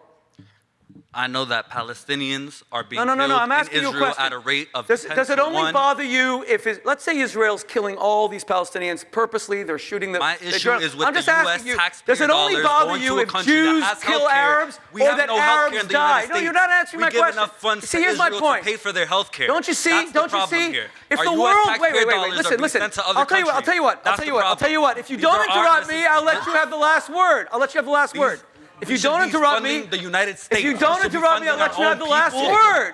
I know that Palestinians are being No, killed I'm in asking you a Israel question. at a rate of Does 10 it to only 1. bother you if, let's say Israel's killing all these Palestinians purposely, they're shooting them. My issue is with I'm just the US asking you, taxpayer does it only dollars bother going you to a if country that Jews has kill healthcare. Arabs We or have that no healthcare Arabs in the die? United No, you're States. not answering my We give question. enough funds See, to here's my Israel point. to pay for their healthcare. Don't you see? That's the Don't you problem see? here. If Our the US world, taxpayer wait, dollars are listen. being sent to other I'll tell you what. countries. That's the I'll tell you what. If you don't interrupt me, I'll let you have the last word. I'll let you have the last word. If you don't interrupt me, the United States. if you don't interrupt me, I'll let you have the last word.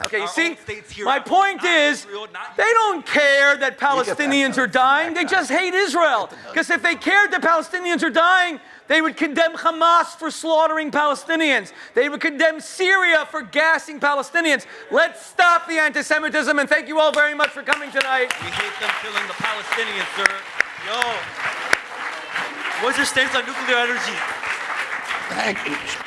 Okay, you see, my point is, they don't care that Palestinians are dying. They just hate Israel. Because if they cared that Palestinians are dying, they would condemn Hamas for slaughtering Palestinians. They would condemn Syria for gassing Palestinians. Let's stop the anti-Semitism, and thank you all very much for coming tonight. We hate them killing the Palestinians, sir. What's your stance on nuclear energy? Thank you.